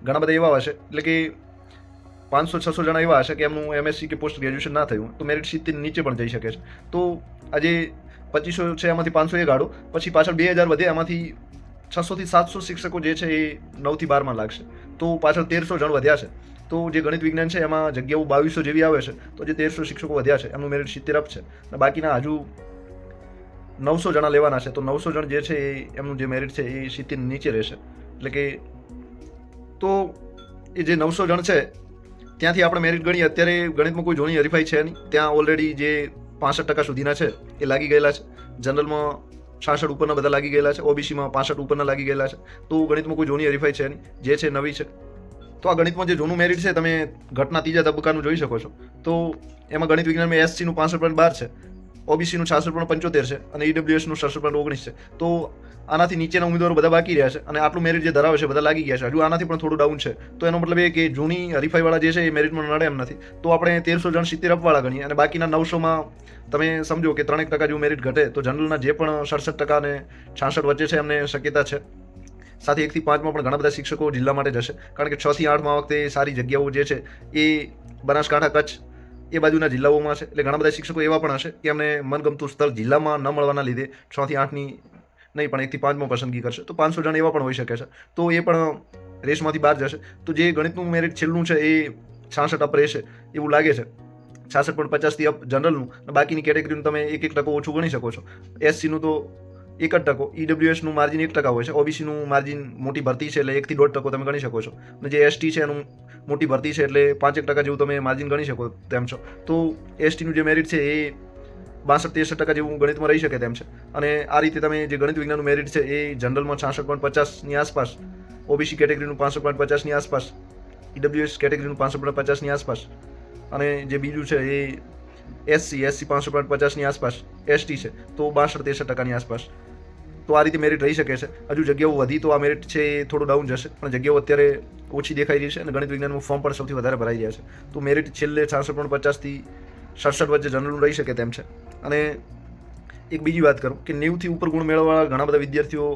ઘણા બધા એવા હશે, એટલે કે 500-600 જણા એવા હશે કે એમનું MSc કે પોસ્ટ ગ્રેજ્યુએશન ના થયું, તો મેરિટ 70 નીચે પણ જઈ શકે છે. તો આજે 2500 છે એમાંથી 500 એ ગાડો, પછી પાછળ 2,000 વધે, એમાંથી 600 થી 700 શિક્ષકો જે છે એ 9 થી 12માં લાગશે. તો પાછળ 1,300 જણ વધ્યા છે. તો જે ગણિત વિજ્ઞાન છે એમાં જગ્યાઓ 2200 જેવી આવે છે, તો જે 1,300 શિક્ષકો વધ્યા છે એમનું મેરિટ 70 અપ છે. અને બાકીના હજુ 900 જણા લેવાના છે, તો 900 જણ જે છે એ એમનું જે મેરિટ છે એ 70 નીચે રહેશે. એટલે કે તો એ જે 900 જણ છે ત્યાંથી આપણે મેરિટ ગણીએ. અત્યારે ગણિતમાં કોઈ જૂની હરીફાઈ છે નહીં, ત્યાં ઓલરેડી જે 65% સુધીના છે એ લાગી ગયેલા છે. જનરલમાં 66 ઉપરના બધા લાગી ગયેલા છે, OBCમાં 65 ઉપરના લાગી ગયેલા છે. તો ગણિતમાં કોઈ જૂની હરીફાઈ છે નહીં, જે છે નવી છે. તો આ ગણિતમાં જે જૂનું મેરિટ છે તમે ઘટના ત્રીજા તબક્કાનું જોઈ શકો છો. તો એમાં ગણિત વિજ્ઞાનમાં SCનું 65.12 છે, OBCનું 66.75 છે અને EWSનું 67.19 છે. તો આનાથી નીચેના ઉમેદવારો બધા બાકી રહ્યા છે અને આટલું મેરિટ જે ધરાવે છે બધા લાગી ગયા છે. હજુ આનાથી પણ થોડું ડાઉન છે. તો એનો મતલબ એ કે જૂની હરીફાઈવાળા જે છે એ મેરિટમાં નડે એમ નથી. તો આપણે 1,300 જણ 70 અપવાળા ગણીએ અને બાકીના 900માં તમે સમજો કે 3% જેવું મેરિટ ઘટે, તો જનરલના જે પણ 67% અને 66 વચ્ચે છે એમને શક્યતા છે. સાથે 1 થી 5માં પણ ઘણા બધા શિક્ષકો જિલ્લા માટે જશે, કારણ કે 6 થી 8માં વખતે સારી જગ્યાઓ જે છે એ બનાસકાંઠા, કચ્છ એ બાજુના જિલ્લાઓમાં છે. એટલે ઘણા બધા શિક્ષકો એવા પણ હશે કે એમને મનગમતું સ્થળ જિલ્લામાં ન મળવાના લીધે 6 થી 8ની નહીં પણ 1 થી 5માં પસંદગી કરશે. તો 500 જણ એવા પણ હોઈ શકે છે. તો એ પણ રેસમાંથી બહાર જશે. તો જે ગણિતનું મેરિટ છેલ્લું છે એ 66 અપ રહેશે એવું લાગે છે. 66.50થી અપ જનરલનું, અને બાકીની કેટેગરીનું તમે 1% ઓછું ગણી શકો છો. SCનું તો 1%, EWSનું માર્જિન 1% હોય છે, OBCનું માર્જિન મોટી ભરતી છે એટલે 1 થી 1.5% તમે ગણી શકો છો. અને જે ST છે એનું મોટી ભરતી છે એટલે 5% જેવું તમે માર્જિન ગણી શકો તેમ છો. તો STનું જે મેરિટ છે એ 62-63% જેવું ગણિતમાં રહી શકે તેમ છે. અને આ રીતે તમે જે ગણિત વિજ્ઞાનનું મેરિટ છે એ જનરલમાં 66.50ની આસપાસ, OBC કેટેગરીનું 65.50ની આસપાસ, EWS કેટેગરીનું 65.50ની આસપાસ, અને જે બીજું છે એ SC 550ની આસપાસ, ST છે તો 62-63%ની આસપાસ. તો આ રીતે મેરિટ રહી શકે છે. હજુ જગ્યાઓ વધી તો આ મેરિટ છે એ થોડું ડાઉન જશે, પણ જગ્યાઓ અત્યારે ઓછી દેખાઈ રહી છે અને ગણિત વિજ્ઞાનમાં ફોર્મ પણ સૌથી વધારે ભરાઈ રહ્યા છે. તો મેરિટ છેલ્લે 66.50થી 67 વચ્ચે જનરલનું રહી શકે તેમ છે. અને એક બીજી વાત કરું કે 90થી ઉપર ગુણ મેળવવાળા ઘણા બધા વિદ્યાર્થીઓ,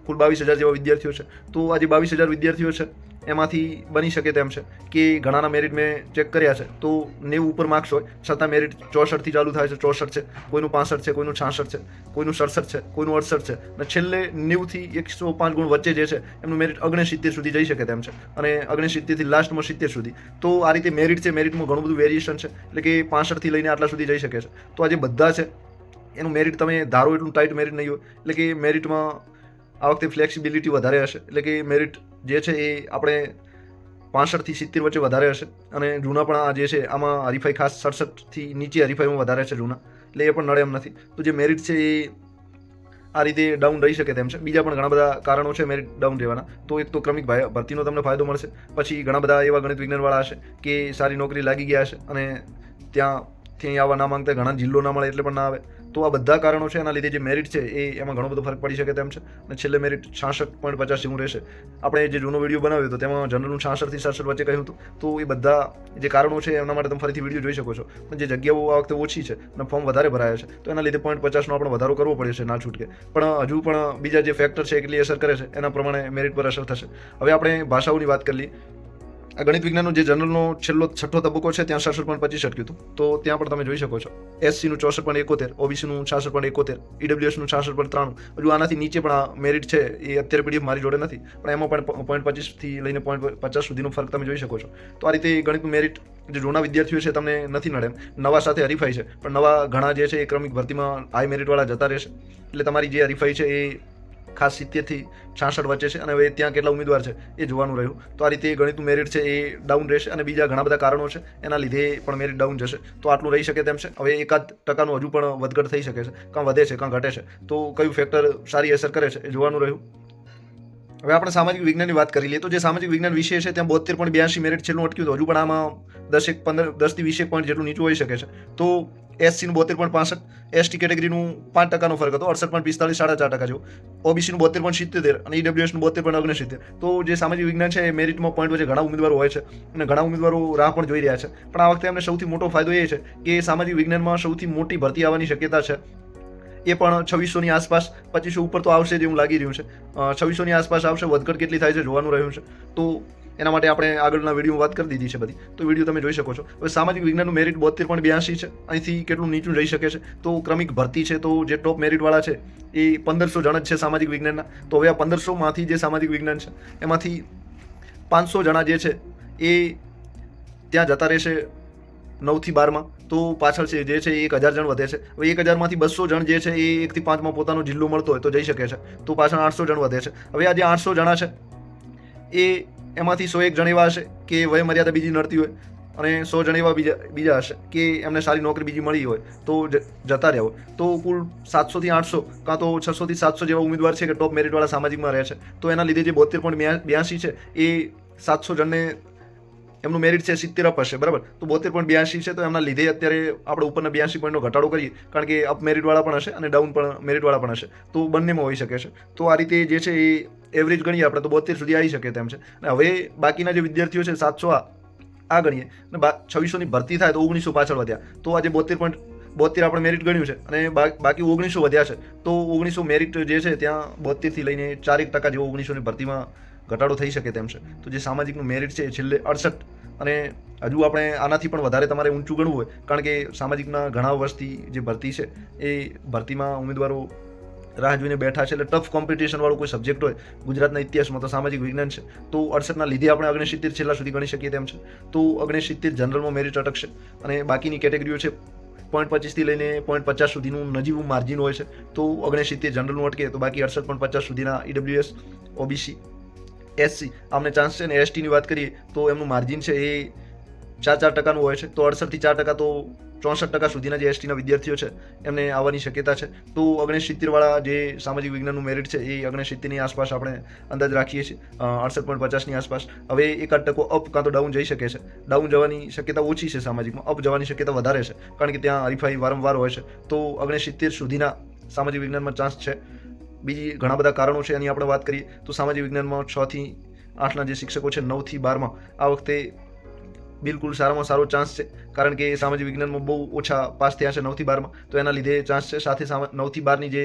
કુલ 22,000 જેવા વિદ્યાર્થીઓ છે. તો આ જે 22,000 વિદ્યાર્થીઓ છે એમાંથી બની શકે તેમ છે કે ઘણાના મેરિટ મેં ચેક કર્યા છે તો 90 ઉપર માર્ક્સ હોય છતાં મેરિટ 64થી ચાલુ થાય છે, 64 છે, કોઈનું 65 છે, કોઈનું 66 છે, કોઈનું 67 છે, કોઈનું 68 છે, અને છેલ્લે 90થી 105 ગુણ વચ્ચે જે છે એમનું મેરિટ 69 સુધી જઈ શકે તેમ છે, અને 69 થી લાસ્ટમાં 70 સુધી. તો આ રીતે મેરિટ છે, મેરિટમાં ઘણું બધું વેરિએશન છે, એટલે કે 65 થી લઈને આટલા સુધી જઈ શકે છે. તો આ જે બધા છે એનું મેરિટ તમે ધારો એટલું ટાઈટ મેરિટ નહીં હોય, એટલે કે મેરિટમાં આ વખતે ફ્લેક્સિબિલિટી વધારે હશે, એટલે કે મેરિટ જે છે એ આપણે 65 થી 70 વચ્ચે વધારે હશે, અને જૂના પણ આ જે છે આમાં હરીફાઈ ખાસ 67 થી નીચે હરીફાઈમાં વધારે છે જૂના, એટલે એ પણ નડે એમ નથી. તો જે મેરિટ છે એ આ રીતે ડાઉન રહી શકે તેમ છે. બીજા પણ ઘણા બધા કારણો છે મેરિટ ડાઉન રહેવાના. તો એક તો ક્રમિક ભરતીનો તમને ફાયદો મળશે, પછી ઘણા બધા એવા ગણિત વિજ્ઞાનવાળા હશે કે સારી નોકરી લાગી ગયા હશે અને ત્યાંથી આવવા ના માંગતા ઘણા જિલ્લો ના મળે એટલે પણ ના આવે. તો આ બધા કારણો છે, એના લીધે જે મેરિટ છે એ એમાં ઘણો બધો ફરક પડી શકે તેમ છે. અને છેલ્લે મેરિટ 66.50 જેવું રહેશે. આપણે જે જૂનો વિડીયો બનાવ્યો હતો તેમાં જનરલનું 66 થી 67 વચ્ચે કહ્યું હતું. તો એ બધા જે કારણો છે એના માટે તમે ફરીથી વિડીયો જોઈ શકો છો. પણ જે જગ્યાઓ આ વખતે ઓછી છે અને ફોર્મ વધારે ભરાયા છે, તો એના લીધે 0.50નો આપણે વધારો કરવો પડે છે ના છૂટકે. પણ હજુ પણ બીજા જે ફેક્ટર છે કેટલી અસર કરે છે એના પ્રમાણે મેરિટ પર અસર થશે. હવે આપણે ભાષાઓની વાત કરી લઈએ. આ ગણિત વિજ્ઞાનનો જે જનરલનો છઠ્ઠો તબક્કો છે ત્યાં 67.25 અટક્યું હતું. તો ત્યાં પણ તમે જોઈ શકો છો એસસીનું 64.71, ઓબીસીનું 66.71, ઈડબ્લ્યુએસનું 66.93. હજુ આનાથી નીચે પણ આ મેરિટ છે એ અત્યારે પીડીએફ મારી જોડે નથી, પણ એમાં પણ 0.25 થી લઈને 0.50 સુધીનો ફરક તમે જોઈ શકો છો. તો આ રીતે ગણિતનું મેરિટ જે જૂના વિદ્યાર્થીઓ છે તમને નથી નડે એમ. નવા સાથે હરીફાઈ છે, પણ નવા ઘણા જે છે એ ક્રમિક ભરતીમાં હાઈ મેરિટવાળા જતા રહેશે, એટલે તમારી જે હરીફાઈ છે એ ખાસ 70 થી 66 વચ્ચે છે, અને હવે ત્યાં કેટલા ઉમેદવાર છે એ જોવાનું રહ્યું. તો આ રીતે ગણિતનું મેરિટ છે એ ડાઉન રહેશે, અને બીજા ઘણા બધા કારણો છે એના લીધે પણ મેરિટ ડાઉન જશે. તો આટલું રહી શકે તેમ છે. હવે 1% હજુ પણ વધઘટ થઈ શકે છે, કાં વધે છે કાં ઘટે છે. તો કયું ફેક્ટર સારી અસર કરે છે એ જોવાનું રહ્યું. હવે આપણે સામાજિક વિજ્ઞાનની વાત કરી લઈએ. તો જે સામાજિક વિજ્ઞાન વિષય છે ત્યાં 72.82 મેરિટ છેલ્લું અટક્યું હતું. હજુ પણ આમાં 10 થી 20 પોઈન્ટ જેટલું નીચું હોઈ શકે છે. તો એસસીનું 72.65, એસટી કેટેગરીનું 5%નો ફરક હતો, 68.45, 4.5% જેવો, ઓબીસીનું 72.77 અને ઈડબ્લ્યુએસનું 72.69. તો જે સામાજિક વિજ્ઞાન છે એ મેરિટમાં પોઈન્ટ વચ્ચે ઘણા ઉમેદવારો હોય છે, અને ઘણા ઉમેદવારો રાહ પણ જોઈ રહ્યા છે. પણ આ વખતે એમને સૌથી મોટો ફાયદો એ છે કે સામાજિક વિજ્ઞાનમાં સૌથી મોટી ભરતી આવવાની શક્યતા છે. એ પણ 2600ની આસપાસ, 2500 ઉપર તો આવશે જેવું લાગી રહ્યું છે. 2600ની આસપાસ આવશે. વધઘટ કેટલી થાય છે જોવાનું રહ્યું છે. તો એના માટે આપણે આગળના વિડીયોમાં વાત કરી દીધી છે બધી, તો વિડીયો તમે જોઈ શકો છો. હવે સામાજિક વિજ્ઞાનનું મેરિટ 72.82 છે. અહીંથી કેટલું નીચું જઈ શકે છે? તો ક્રમિક ભરતી છે, તો જે ટોપ મેરિટવાળા છે એ 1500 જણ જ છે સામાજિક વિજ્ઞાનના. તો હવે આ 1500માંથી જે સામાજિક વિજ્ઞાન છે એમાંથી 500 જણા જે છે એ ત્યાં જતા રહેશે 9 થી 12માં. તો પાછળ છે જે છે એ 1000 જણ વધે છે. હવે 1000માંથી 200 જણ જે છે એ 1 થી 5માં પોતાનો જિલ્લો મળતો હોય તો જઈ શકે છે. તો પાછળ 800 જણ વધે છે. હવે આ જે 800 જણા છે એ એમાંથી 101 જણ એવા હશે કે વય મર્યાદા બીજી નડતી હોય, અને 100 જણ એવા બીજા હશે કે એમને સારી નોકરી બીજી મળી હોય તો જતા રહ્યા હોય. તો કુલ 700 થી 800 કાં તો 600 થી 700 જેવા ઉમેદવાર છે કે ટોપ મેરિટવાળા સામાજિકમાં રહે છે. તો એના લીધે જે 72.82 છે એ 700 જણને એમનું મેરિટ છે 70 અપ હશે, બરાબર. તો 72.82 છે, તો એમના લીધે અત્યારે આપણે ઉપરના 82 પોઈન્ટનો ઘટાડો કરીએ, કારણ કે અપ મેરિટવાળા પણ હશે અને ડાઉન પણ મેરિટવાળા પણ હશે. તો બંનેમાં હોઈ શકે છે. તો આ રીતે જે છે એ એવરેજ ગણીએ આપણે તો 72 સુધી આવી શકે તેમ છે. અને હવે બાકીના જે વિદ્યાર્થીઓ છે 700 આ ગણીએ, અને 2600ની ભરતી થાય તો 1900 પાછળ વધ્યા. તો આજે 72 આપણે મેરિટ ગણ્યું છે, અને બાકી 1900 વધ્યા છે. તો 1900 મેરિટ જે છે ત્યાં 72 થી લઈને 4% જેવો 1900ની ભરતીમાં ઘટાડો થઈ શકે તેમ છે. તો જે સામાજિકનું મેરિટ છે એ છેલ્લે 68, અને હજુ આપણે આનાથી પણ વધારે તમારે ઊંચું ગણવું હોય, કારણ કે સામાજિકના ઘણા વર્ષથી જે ભરતી છે એ ભરતીમાં ઉમેદવારો રાહ જોઈને બેઠા છે, એટલે ટફ કોમ્પિટિશનવાળો કોઈ સબ્જેક્ટ હોય ગુજરાતના ઇતિહાસમાં તો સામાજિક વિજ્ઞાન છે. તો 68ના લીધે આપણે 69 છેલ્લા સુધી ગણી શકીએ તેમ છે. તો 69 જનરલમાં મેરિટ અટકશે, અને બાકીની કેટેગરીઓ છે 0.25 થી લઈને 0.50 સુધીનું નજીવું માર્જિન હોય છે. તો 69 જનરલનું અટકે તો બાકી 68.50 સુધીના ઈડબ્લ્યુએસ, ઓબીસી, એસસી આમને ચાન્સ છે. અને એસટીની વાત કરીએ તો એમનું માર્જિન છે એ 4% હોય છે. તો 68 થી 4% તો 64% સુધીના જે એસટીના વિદ્યાર્થીઓ છે એમને આવવાની શક્યતા છે. તો 69વાળા જે સામાજિક વિજ્ઞાનનું મેરિટ છે એ 69ની આસપાસ આપણે અંદાજ રાખીએ છીએ, 68.50ની આસપાસ. હવે 1% અપ કાં તો ડાઉન જઈ શકે છે. ડાઉન જવાની શક્યતા ઓછી છે સામાજિકમાં, અપ જવાની શક્યતા વધારે છે, કારણ કે ત્યાં હરીફાઈ વારંવાર હોય છે. તો 69 સુધીના સામાજિક વિજ્ઞાનમાં ચાન્સ છે. બીજી ઘણા બધા કારણો છે, એની આપણે વાત કરીએ તો સામાજિક વિજ્ઞાનમાં 6 થી 8ના જે શિક્ષકો છે 9 થી 12માં આ વખતે બિલકુલ સારામાં સારો ચાન્સ છે, કારણ કે સામાજિક વિજ્ઞાનમાં બહુ ઓછા પાસ થયા છે 9 થી 12માં, તો એના લીધે ચાન્સ છે. સાથે 9 થી 12ની જે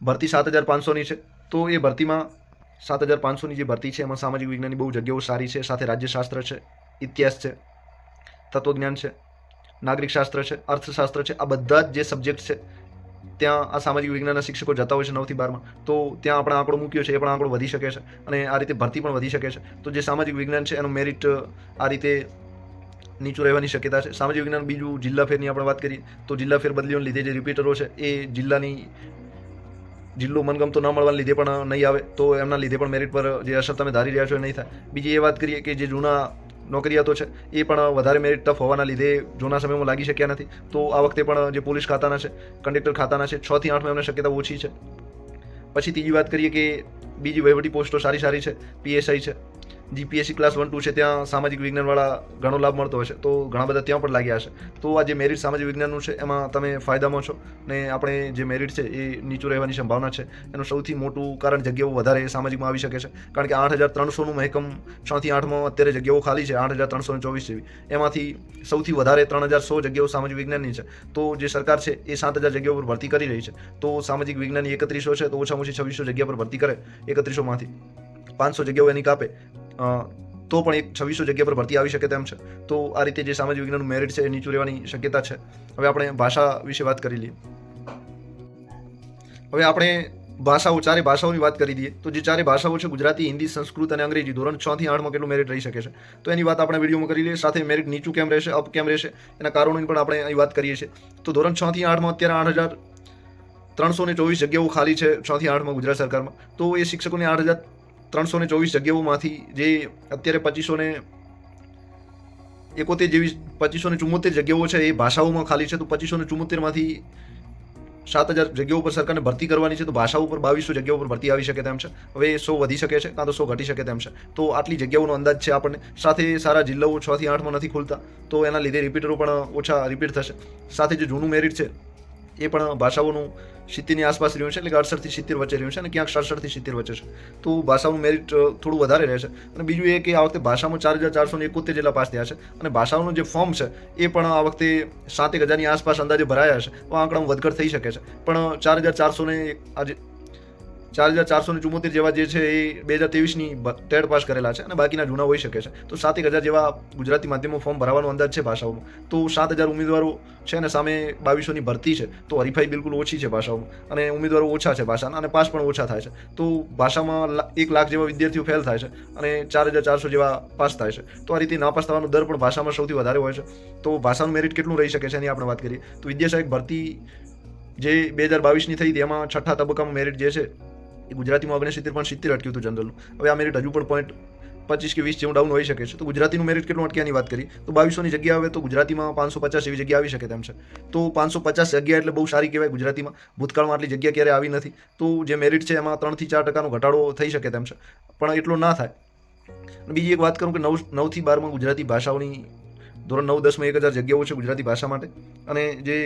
ભરતી 7500ની છે, તો એ ભરતીમાં 7,500ની જે ભરતી છે એમાં સામાજિક વિજ્ઞાનની બહુ જગ્યાઓ સારી છે. સાથે રાજ્યશાસ્ત્ર છે, ઇતિહાસ છે, તત્વજ્ઞાન છે, નાગરિક શાસ્ત્ર છે, અર્થશાસ્ત્ર છે. આ બધા જ જે સબ્જેક્ટ છે ત્યાં આ સામાજિક વિજ્ઞાનના શિક્ષકો જતા હોય છે 9 થી 12માં. તો ત્યાં આપણે આંકડો મૂક્યો છે, એ પણ આંકડો વધી શકે છે અને આ રીતે ભરતી પણ વધી શકે છે. તો જે સામાજિક વિજ્ઞાન છે એનું મેરિટ આ રીતે નીચું રહેવાની શક્યતા છે. સામાજિક વિજ્ઞાન બીજું જિલ્લા ફેરની આપણે વાત કરીએ તો જિલ્લા ફેર બદલીઓને લીધે જે રિપીટરો છે એ જિલ્લો મનગમતો ન મળવાને લીધે પણ નહીં આવે, તો એમના લીધે પણ મેરિટ પર જે અસર તમે ધારી રહ્યા છો એ નહીં થાય. બીજી એ વાત કરીએ કે જે જૂના નોકરિયાતો છે એ પણ વધારે મેરિટ ટફ હોવાના લીધે જૂના સમયમાં લાગી શક્યા નથી. તો આ વખતે પણ જે પોલીસ ખાતાના છે, કંડક્ટર ખાતાના છે, 6 થી 8માં એમને શક્યતા ઓછી છે. પછી ત્રીજી વાત કરીએ કે બીજી વહીવટી પોસ્ટો સારી છે, PSI છે, GPSC ક્લાસ 1 2 છે, ત્યાં સામાજિક વિજ્ઞાનવાળા ઘણો લાભ મળતો હશે, તો ઘણા બધા ત્યાં પણ લાગ્યા હશે. તો આ જે મેરિટ સામાજિક વિજ્ઞાનનું છે એમાં તમે ફાયદામાં છો ને આપણે જે મેરિટ છે એ નીચું રહેવાની સંભાવના છે. એનું સૌથી મોટું કારણ જગ્યાઓ વધારે સામાજિકમાં આવી શકે છે, કારણ કે 8,300નું મહેકમ 6 થી 8માં અત્યારે જગ્યાઓ ખાલી છે 8,324 જેવી. એમાંથી સૌથી વધારે 3,100 જગ્યાઓ સામાજિક વિજ્ઞાનની છે. તો જે સરકાર છે એ 7,000 જગ્યાઓ પર ભરતી કરી રહી છે. તો સામાજિક વિજ્ઞાનની 3100 છે, તો ઓછામાં ઓછી 2600 જગ્યા પર ભરતી કરે. 3100માંથી 500 જગ્યાઓ એની કાપે તો પણ 2600 જગ્યા પર ભરતી આવી શકે તેમ છે. તો આ રીતે જે સામાજિક વિજ્ઞાનનું મેરિટ છે એ નીચું રહેવાની શક્યતા છે. હવે આપણે ભાષા વિશે વાત કરી લઈએ. હવે આપણે ચારે ભાષાઓની વાત કરી દઈએ. તો જે ચારે ભાષાઓ છે ગુજરાતી, હિન્દી, સંસ્કૃત અને અંગ્રેજી, ધોરણ 6 થી 8માં કેટલું મેરિટ રહી શકે છે તો એની વાત આપણે વિડીયોમાં કરી લઈએ. સાથે મેરિટ નીચું કેમ રહેશે, અપ કેમ રહેશે, એના કારણોની પણ આપણે અહીં વાત કરીએ છીએ. તો ધોરણ 6 થી 8માં અત્યારે 8,324 જગ્યાઓ ખાલી છે 6 થી 8માં ગુજરાત સરકારમાં. તો એ શિક્ષકોની 8,324 જગ્યાઓમાંથી જે અત્યારે 2571 જેવી 2574 જગ્યાઓ છે એ ભાષાઓમાં ખાલી છે. તો 2574માંથી 7,000 જગ્યાઓ પર સરકારને ભરતી કરવાની છે, તો ભાષાઓ પર 2200 જગ્યાઓ પર ભરતી આવી શકે તેમ છે. હવે 100 વધી શકે છે કાં તો 100 ઘટી શકે તેમ છે. તો આટલી જગ્યાઓનો અંદાજ છે આપણને. સાથે સારા જિલ્લાઓ 6 થી 8માં નથી ખુલતા, તો એના લીધે રિપીટરો પણ ઓછા રિપીટ થશે. સાથે જે જૂનું મેરિટ છે એ પણ ભાષાઓનું 70ની આસપાસ રહ્યું છે, એટલે કે 68 થી 70 વચ્ચે રહ્યું છે અને ક્યાંક 67 થી 70 વચ્ચે છે. તો ભાષાનું મેરિટ થોડું વધારે રહેશે. અને બીજું એ કે આ વખતે ભાષામાં 4,471 જેટલા પાસ થયા છે અને ભાષાઓનું જે ફોર્મ છે એ પણ આ વખતે 7,000ની આસપાસ અંદાજે ભરાયા છે. તો આંકડામાં વધઘટ થઈ શકે છે, પણ 4,474 જેવા જે છે એ 2023ની ટેટ પાસ કરેલા છે અને બાકીના જૂના હોઈ શકે છે. તો 7,000 જેવા ગુજરાતી માધ્યમમાં ફોર્મ ભરાવાનો અંદાજ છે ભાષાઓમાં. તો 7,000 ઉમેદવારો છે અને સામે 2200ની ભરતી છે, તો હરીફાઈ બિલકુલ ઓછી છે ભાષાઓમાં અને ઉમેદવારો ઓછા છે ભાષાના અને પાસ પણ ઓછા થાય છે. તો ભાષામાં 1 લાખ જેવા વિદ્યાર્થીઓ ફેલ થાય છે અને 4,400 જેવા પાસ થાય છે. તો આ રીતે નાપાસ થવાનો દર પણ ભાષામાં સૌથી વધારે હોય છે. તો ભાષાનું મેરિટ કેટલું રહી શકે છે એની આપણે વાત કરીએ. તો વિદ્યાસહાયક ભરતી જે 2022ની થઈ હતી એમાં 6થા તબક્કામાં મેરિટ જે છે એ ગુજરાતીમાં 69.70 અટક્યું હતું જનરલનું. હવે આ મેરિટ હજુ પણ 0.25 કે 20 જેવું ડાઉન હોઈ શકે છે. તો ગુજરાતીનું મેરિટ કેટલું અટક્યાની વાત કરીએ તો 2200ની જગ્યા આવે તો ગુજરાતીમાં 550 જેવી જગ્યા આવી શકે તેમ છે. તો 550 જગ્યા એટલે બહુ સારી કહેવાય ગુજરાતીમાં. ભૂતકાળમાં આટલી જગ્યા ક્યારે આવી નથી. તો જે મેરિટ છે એમાં 3 થી 4% ઘટાડો થઈ શકે તેમ છે, પણ એટલો ના થાય. બીજી એક વાત કરું કે 9 થી 12માં ગુજરાતી ભાષાઓની ધોરણ 9 10માં 1,000 જગ્યાઓ છે ગુજરાતી ભાષા માટે અને જે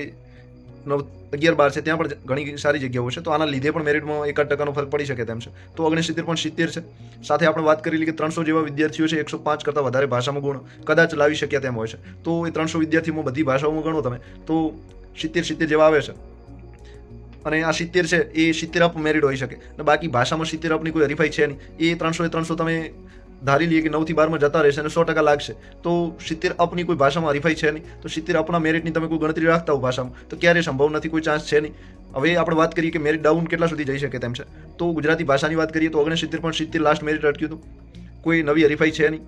11-12 છે ત્યાં પણ ઘણી સારી જગ્યાઓ છે. તો આના લીધે પણ મેરિટમાં 1% ફરક પડી શકે તેમ છે. તો 69.70 છે. સાથે આપણે વાત કરી લઈએ કે 300 જેવા વિદ્યાર્થીઓ છે 105 કરતાં વધારે ભાષામાં ગુણ કદાચ લાવી શક્યા તેમ હોય છે. તો એ 300 વિદ્યાર્થીઓમાં બધી ભાષાઓમાં ગણો તમે તો 70 જેવા આવે છે અને આ 70 છે એ 70 અપ મેરિટ હોઈ શકે અને બાકી ભાષામાં 70 અપની કોઈ હરીફાઈ છે નહીં. એ 300 તમે ધારી લઈએ કે 9 થી 12માં જતા રહેશે અને 100% લાગશે, તો 70 અપની કોઈ ભાષામાં હરીફાઈ છે નહીં. તો 70 અપના મેરિટની તમે કોઈ ગણતરી રાખતા હો ભાષામાં તો ક્યારેય સંભવ નથી, કોઈ ચાન્સ છે નહીં. હવે આપણે વાત કરીએ કે મેરિટ ડાઉન કેટલા સુધી જઈ શકે તેમ છે. તો ગુજરાતી ભાષાની વાત કરીએ તો 69.70 લાસ્ટ મેરિટ અટક્યું હતું. કોઈ નવી હરીફાઈ છે નહીં.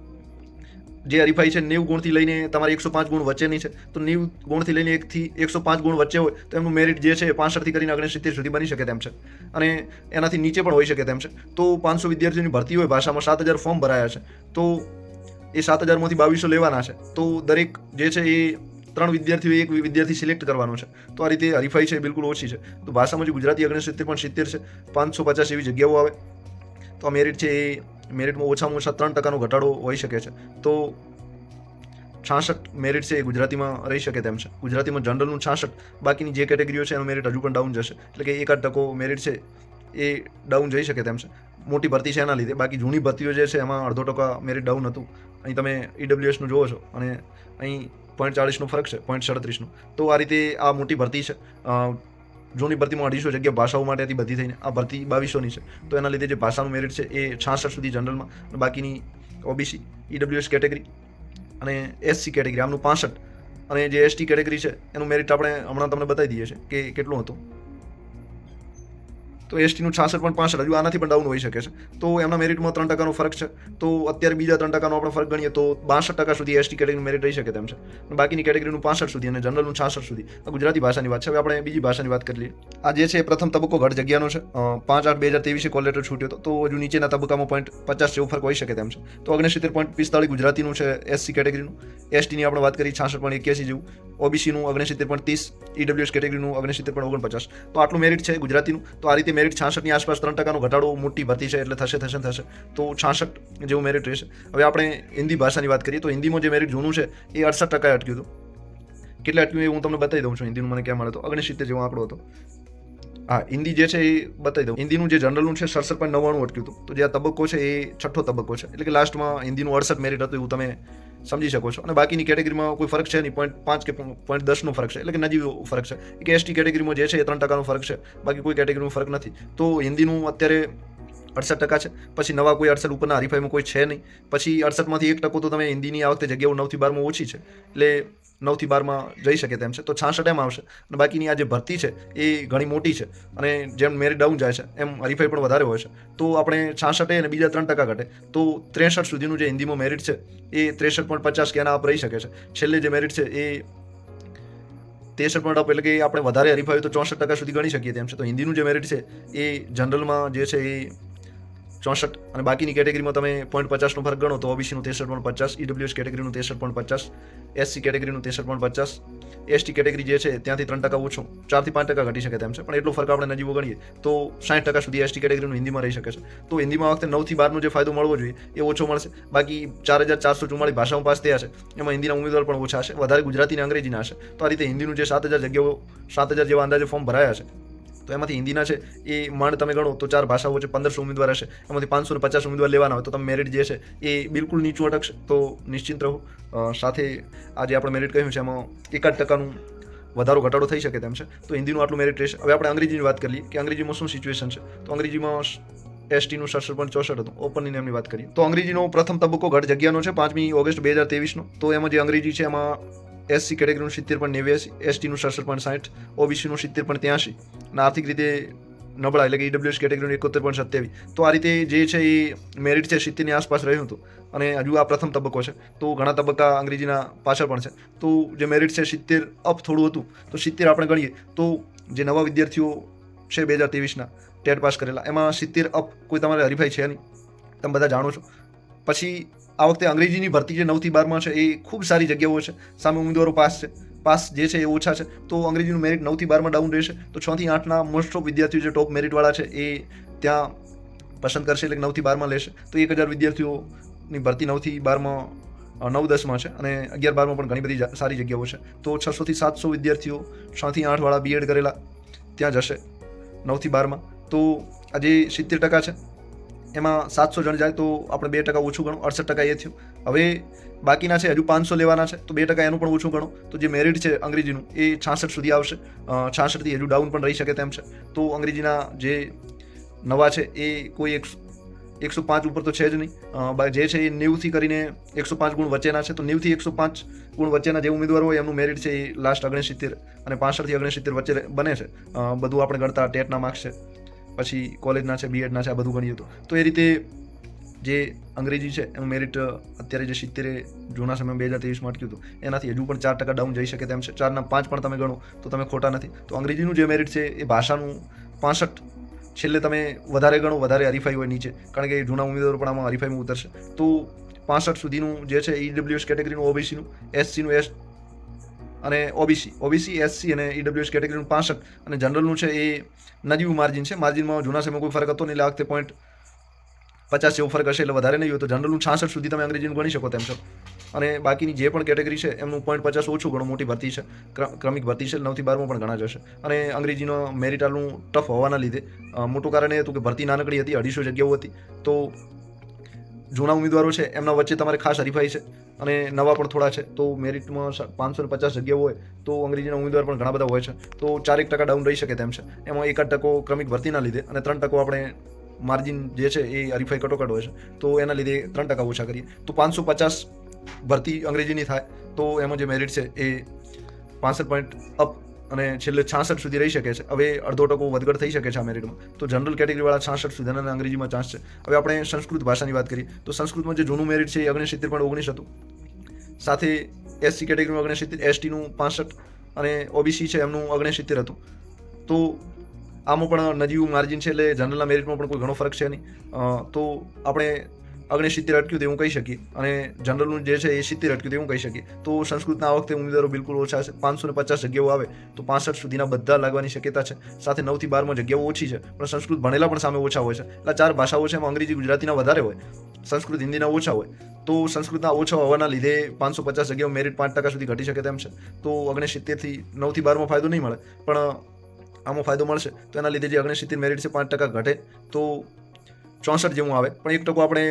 જે હરીફાઈ છે 90 ગુણથી લઈને તમારે 105 ગુણ વચ્ચેની છે. તો 90 ગુણથી લઈને 1 થી 105 ગુણ વચ્ચે હોય તો એમનું મેરિટ જે છે 65 થી કરીને 69 સુધી બની શકે તેમ છે અને એનાથી નીચે પણ હોઈ શકે તેમ છે. તો 500 વિદ્યાર્થીઓની ભરતી હોય ભાષામાં, 7,000 ફોર્મ ભરાયા છે, તો એ 7,000માંથી 2200 લેવાના છે. તો દરેક જે છે એ 3 વિદ્યાર્થીઓ 1 વિદ્યાર્થી સિલેક્ટ કરવાનો છે. તો આ રીતે હરીફાઈ છે બિલકુલ ઓછી છે. તો ભાષામાં જે ગુજરાતી 69.70 છે, 550 એવી જગ્યાઓ આવે તો આ મેરિટ છે એ મેરિટમાં ઓછામાં ઓછા 3%નો ઘટાડો હોઈ શકે છે. તો 66 મેરિટ છે એ ગુજરાતીમાં રહી શકે તેમ છે. ગુજરાતીમાં જનરલનું 66, બાકીની જે કેટેગરીઓ છે એનું મેરિટ હજુ પણ ડાઉન જશે, એટલે કે 1% મેરિટ છે એ ડાઉન જઈ શકે તેમ છે. મોટી ભરતી છે એના લીધે. બાકી જૂની ભરતીઓ જે છે એમાં 0.5% મેરિટ ડાઉન હતું. અહીં તમે EWSનું જોવો છો અને અહીં 0.40નો ફરક છે, 0.37નો. તો આ રીતે આ મોટી ભરતી છે જૂની ભરતીમાં 250 જગ્યા ભાષાઓ માટે હતી, બધી થઈને આ ભરતી 2200ની છે. તો એના લીધે જે ભાષાનું મેરિટ છે એ 66 સુધી જનરલમાં, અને બાકીની ઓબીસી, ઈડબ્લ્યુએસ કેટેગરી અને એસસી કેટેગરી આમનું 65, અને જે એસટી કેટેગરી છે એનું મેરિટ આપણે હમણાં તમને બતાવી દઈએ છીએ કે કેટલું હતું. તો એસટીનું 66.65, હજુ આનાથી પણ ડાઉન હોઈ શકે છે. તો એમના મેરિટમાં 3% ફરક છે. તો અત્યારે બીજા 3% આપણે ફરક ગણીએ તો 62% સુધી એસટી કેટેગરીનું મેરિટ રહી શકે તેમ છે, અને બાકીની કેટેગરીનું 65 સુધી અને જનરલનું 66 સુધી. આ ગુજરાતી ભાષાની વાત છે. હવે આપણે બીજી ભાષાની વાત કરી લઈએ. આ જે છે પ્રથમ તબક્કો ઘટ જગ્યાનો છે. 5/8/2023 કોલ લેટર છૂટ્યો હતો. તો હજુ નીચેના તબક્કામાં 0.50 જેવો ફરક હોઈ શકે તેમ છે. તો 69.45 ગુજરાતીનું છે એસસી કેટેગરીનું. એસટીની આપણે વાત કરી 66.81 જેવું. ઓબીસીનું 69.30, ઈડબ્લ્યુએસ કેટેગરીનું 69.49. તો આટલું મેરિટ છે ગુજરાતીનું. તો આ રીતે મેરિટ 66ની આસપાસ 3% ઘટાડો મોટી ભરતી છે એટલે થશે. તો 66 જેવું મેરિટ રહેશે. હવે આપણે હિન્દી ભાષાની વાત કરીએ તો હિન્દીમાં જે મેરિટ જૂનું છે એ 68% અટક્યું હતું. કેટલા અટક્યું એ હું તમને બતાવી દઉં છું. હિન્દીનું મને ક્યાં મળે તો 69 જેવો આંકડો હતો. હા, હિન્દી જે છે એ બતાવી દઉં. હિન્દીનું જે જનરલનું છે 67.99 અટક્યું હતું. તો જે આ તબક્કો છે એ છઠ્ઠો તબક્કો છે, એટલે કે લાસ્ટમાં હિન્દીનું 68 મેરિટ હતું એવું તમે સમજી શકો છો. અને બાકીની કેટેગરીમાં કોઈ ફરક છે નહીં, 0.5 કે 0.10નો ફરક છે, એટલે કે નજીવો ફરક છે. કે એસટી કેટેગરીમાં જે છે એ 3%નો ફરક છે, બાકી કોઈ કેટેગરીમાં ફરક નથી. તો હિન્દીનું અત્યારે 68% છે. પછી નવા કોઈ 68 ઉપરના હરીફાઈમાં કોઈ છે નહીં. પછી 68માંથી 1% તો તમે હિન્દીની આ વખતે જગ્યાઓ 9 થી 12માં ઓછી છે, એટલે 9 થી 12માં જઈ શકે તેમ છે. તો 66 એમ આવશે. અને બાકીની આ જે ભરતી છે એ ઘણી મોટી છે, અને જેમ મેરિટ ડાઉન જાય છે એમ હરીફાઈ પણ વધારે હોય છે. તો આપણે 66 અને બીજા 3% ઘટે તો 63 સુધીનું જે હિન્દીમાં મેરિટ છે એ 63.50 કે એના અપ રહી શકે છે. છેલ્લે જે મેરિટ છે એ 63 એટલે કે આપણે વધારે હરીફાઈ તો 64% સુધી ગણી શકીએ તેમ છે. તો હિન્દીનું જે મેરિટ છે એ જનરલમાં જે છે એ 64, અને બાકીની કેટેગરીમાં તમે 0.50નો ફરક ગણો તો ઓબીસીનું 63.50, ઈડબ્લ્યુએસ કેટેગરીનું 63.50, એસસી કેટેગરીનું 63.50, એસટી કેટેગરી જે છે ત્યાંથી 3% ઓછું, 4 થી 5% ઘટી શકે તેમ છે. પણ એટલો ફરક આપણે નજીવો ગણીએ તો 60% સુધી એસટી કેટેગરીનું હિન્દીમાં રહી શકે છે. તો હિન્દીમાં આ વખતે 9 થી 12નો જે ફાયદો મળવો જોઈએ એ ઓછો મળશે. બાકી 4444 ભાષામાં પાસ થયા છે એમાં હિન્દીના ઉમેદવાર પણ ઓછા હશે, વધારે ગુજરાતી અને અંગ્રેજીના હશે. તો આ રીતે હિન્દીનું જે 7000 જગ્યાઓ 7000 જેવા અંદાજે ફોર્મ ભરાયા છે, તો એમાંથી હિન્દીના છે એ માંડ તમે ગણો તો 4 ભાષાઓ છે, 1500 ઉમેદવાર હશે, એમાંથી 550 ઉમેદવાર લેવાના હોય તો તમે મેરિટ જે છે એ બિલકુલ નીચું અટકશે. તો નિશ્ચિંત રહો. સાથે આ જે આપણે મેરિટ કહ્યું છે એમાં 1% વધારો ઘટાડો થઈ શકે તેમ છે. તો હિન્દીનું આટલું મેરિટ રહેશે. હવે આપણે અંગ્રેજીની વાત કરીએ કે અંગ્રેજીમાં શું સિચ્યુએશન છે. તો અંગ્રેજીમાં એસટીનું 67.64 હતું. ઓપનની નેમની વાત કરીએ તો અંગ્રેજીનો પ્રથમ તબક્કો ઘટ જગ્યાનો છે 5મી ઓગસ્ટ 2023નો. તો એમાં જે અંગ્રેજી છે એમાં એસસી કેટેગરીનું 70.89, એસટીનું 67.60, ઓબીસીનું 70.83, અને આર્થિક રીતે નબળા એટલે કે ઈડબ્લ્યુએસ કેટેગરીનું 71.27. તો આ રીતે જે છે એ મેરિટ છે 70ની આસપાસ રહ્યું હતું. અને હજુ આ પ્રથમ તબક્કો છે, તો ઘણા તબક્કા અંગ્રેજીના પાછળ પણ છે. તો જે મેરિટ છે 70 અપ થોડું હતું, તો 70 આપણે ગણીએ તો જે નવા વિદ્યાર્થીઓ છે 2023ના ટેટ પાસ કરેલા, એમાં 70 અપ કોઈ તમારે હરીફાઈ છે નહીં, તમે બધા જાણો છો. પછી આ વખતે અંગ્રેજીની ભરતી જે 9 થી 12માં છે એ ખૂબ સારી જગ્યાઓ છે, સામે ઉમેદવારો પાસ જે છે એ ઓછા છે. તો અંગ્રેજીનું મેરિટ 9 થી 12માં ડાઉન રહેશે. તો 6 થી 8ના મોસ્ટ ઓફ વિદ્યાર્થીઓ જે ટોપ મેરિટવાળા છે એ ત્યાં પસંદ કરશે, એટલે કે 9 થી 12માં લેશે. તો 1000 વિદ્યાર્થીઓની ભરતી 9 થી 12માં 9-10માં છે, અને 11-12માં પણ ઘણી બધી સારી જગ્યાઓ છે. તો 600 થી 700 વિદ્યાર્થીઓ 6 થી 8 વાળા બીએડ કરેલા ત્યાં જશે 9 થી 12માં. તો આ જે 70% છે એમાં 700 જણ જાય તો આપણે 2% ઓછું ગણો, 68% એ થયું. હવે બાકીના છે હજુ 500 લેવાના છે, તો 2% એનું પણ ઓછું ગણો. તો જે મેરિટ છે અંગ્રેજીનું એ 66 સુધી આવશે. 66થી હજુ ડાઉન પણ રહી શકે તેમ છે. તો અંગ્રેજીના જે નવા છે એ કોઈ 105 ઉપર તો છે જ નહીં. જે છે એ 90થી કરીને 105 ગુણ વચ્ચેના છે. તો 90થી 105 ગુણ વચ્ચેના જે ઉમેદવાર હોય એમનું મેરિટ છે એ લાસ્ટ 69 અને 65થી 69 વચ્ચે બને છે. બધું આપણે ગણતા ટેટના માર્ક્સ છે, પછી કોલેજના છે, બીએડના છે, આ બધું ગણીએ તો એ રીતે જે અંગ્રેજી છે એનું મેરિટ અત્યારે જે 70 જૂના સમયમાં 2023માં અટક્યું હતું એનાથી હજુ પણ 4% ડાઉન જઈ શકે તેમ છે. 4ના 5 પણ તમે ગણો તો તમે ખોટા નથી. તો અંગ્રેજીનું જે મેરિટ છે એ ભાષાનું 65, છેલ્લે તમે વધારે ગણો વધારે હરીફાઈ હોય નીચે, કારણ કે જૂના ઉમેદવારો પણ આમાં હરીફાઈમાં ઉતરશે. તો 65 સુધીનું જે છે ઈડબ્લ્યુએસ કેટેગરીનું, ઓબીસીનું, એસસીનું અને ઓબીસી, એસસી અને ઈડબ્લ્યુએસ કેટેગરીનું 65, અને જનરલનું છે એ નજીવું માર્જિન છે. માર્જિનમાં જૂના સમયમાં કોઈ ફરક હતો નહીં, એટલે આ વખતે 0.50 જેવો ફરક હશે, એટલે વધારે નહીં હોય. તો જનરલનું 66 સુધી તમે અંગ્રેજીનું ગણી શકો તેમ છો. અને બાકીની જે પણ કેટેગરી છે એમનું 0.50 ઓછું ઘણું, મોટી ભરતી છે, ક્રમિક ભરતી છે, 9 થી 12માં પણ ઘણા જશે. અને અંગ્રેજીનો મેરિટ આટલું ટફ હોવાના લીધે મોટું કારણ એ હતું કે ભરતી નાનકડી હતી, 250 જગ્યાઓ હતી. તો જૂના ઉમેદવારો છે એમના વચ્ચે તમારે ખાસ હરીફાઈ છે. અને નવા પણ થોડા છે. તો મેરિટમાં 550 જગ્યાઓ હોય તો અંગ્રેજીના ઉમેદવાર પણ ઘણા બધા હોય છે, તો 4% ડાઉન રહી શકે તેમ છે. એમાં 1% ક્રમિક ભરતીના લીધે અને 3% આપણે માર્જિન જે છે એ હરીફાઈ કટોકટ હોય છે, તો એના લીધે 3% ઓછા કરીએ તો 550 ભરતી અંગ્રેજીની થાય. તો એમાં જે મેરિટ છે એ 65 પોઈન્ટ અપ અને છેલ્લે 66 સુધી રહી શકે છે. હવે 0.5% વધઘટ થઈ શકે છે આ મેરિટમાં. તો જનરલ કેટેગરીવાળા 66 સુધી અને અંગ્રેજીમાં 50 છે. હવે આપણે સંસ્કૃત ભાષાની વાત કરીએ તો સંસ્કૃતમાં જે જૂનું મેરિટ છે એ 69.19 હતું. સાથે એસસી કેટેગરીનું 69, એસટીનું 65 અને ઓબીસી છે એમનું 69 હતું. તો આમાં પણ નજીવું માર્જિન છે, એટલે જનરલના મેરિટમાં પણ કોઈ ઘણો ફરક છે નહીં. તો આપણે 69 અટક્યું તેવું કહી શકીએ અને જનરલનું જે છે એ 70 અટક્યું તેવું કહી શકીએ. તો સંસ્કૃતના આ વખતે ઉમેદવારો બિલકુલ ઓછા છે. 550 જગ્યાઓ આવે તો 65 સુધીના બધા લાગવાની શક્યતા છે. સાથે 9 થી 12માં જગ્યાઓ ઓછી છે, પણ સંસ્કૃત ભણેલા પણ સામે ઓછા હોય છે. એટલે 4 ભાષાઓ છે એમાં અંગ્રેજી ગુજરાતીના વધારે હોય, સંસ્કૃત હિન્દીના ઓછા હોય. તો સંસ્કૃતના ઓછા હોવાના લીધે 550 જગ્યાઓ મેરિટ 5% સુધી ઘટી શકે તેમ છે. તો 69 થી 9 થી 12માં ફાયદો નહીં મળે, પણ આમાં ફાયદો મળશે. તો એના લીધે જે 69 મેરિટ છે 5% ઘટે તો 64 જેવું આવે. પણ 1% આપણે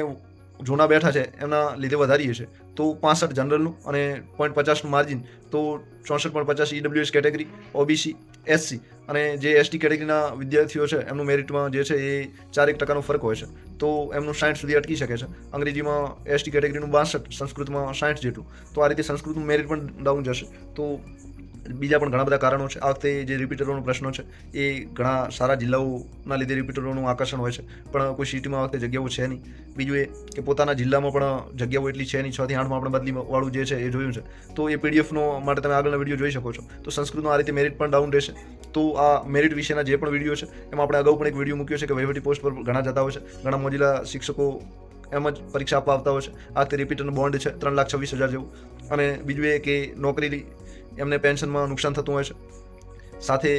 જૂના બેઠા છે એમના લીધે વધારીએ છીએ તો 65 જનરલનું અને 0.50નું માર્જિન, તો 64.50 ઈડબ્લ્યુએસ કેટેગરી, ઓબીસી, એસસી અને જે એસટી કેટેગરીના વિદ્યાર્થીઓ છે એમનું મેરિટમાં જે છે એ 4% ફરક હોય છે. તો એમનું 60 સુધી અટકી શકે છે. અંગ્રેજીમાં એસટી કેટેગરીનું 62, સંસ્કૃતમાં 60 જેટલું. તો આ રીતે સંસ્કૃતનું મેરિટ પણ ડાઉન જશે. તો બીજા પણ ઘણા બધા કારણો છે. આ વખતે જે રિપીટરોનો પ્રશ્ન છે એ ઘણા સારા જિલ્લાઓના લીધે રિપીટરોનું આકર્ષણ હોય છે, પણ કોઈ સિટીમાં આ વખતે જગ્યાઓ છે નહીં. બીજું એ કે પોતાના જિલ્લામાં પણ જગ્યાઓ એટલી છે નહીં. 6 થી 8માં આપણે બદલીવાળું જે છે એ જોયું છે. તો એ પીડીએફનો માટે તમે આગળના વિડીયો જોઈ શકો છો. તો સંસ્કૃતનું આ રીતે મેરિટ પણ ડાઉન રહેશે. તો આ મેરિટ વિશેના જે પણ વિડીયો છે એમાં આપણે અગાઉ પણ એક વિડીયો મૂક્યો છે કે વહીવટી પોસ્ટ પર ઘણા જતા હોય છે, ઘણા મોજીલા શિક્ષકો એમ જ પરીક્ષા આપવા આવતા હોય છે. આ વખતે રિપીટરનો બોન્ડ છે 3,26,000 જેવું. અને બીજું એ કે નોકરી એમને પેન્શનમાં નુકસાન થતું હોય છે, સાથે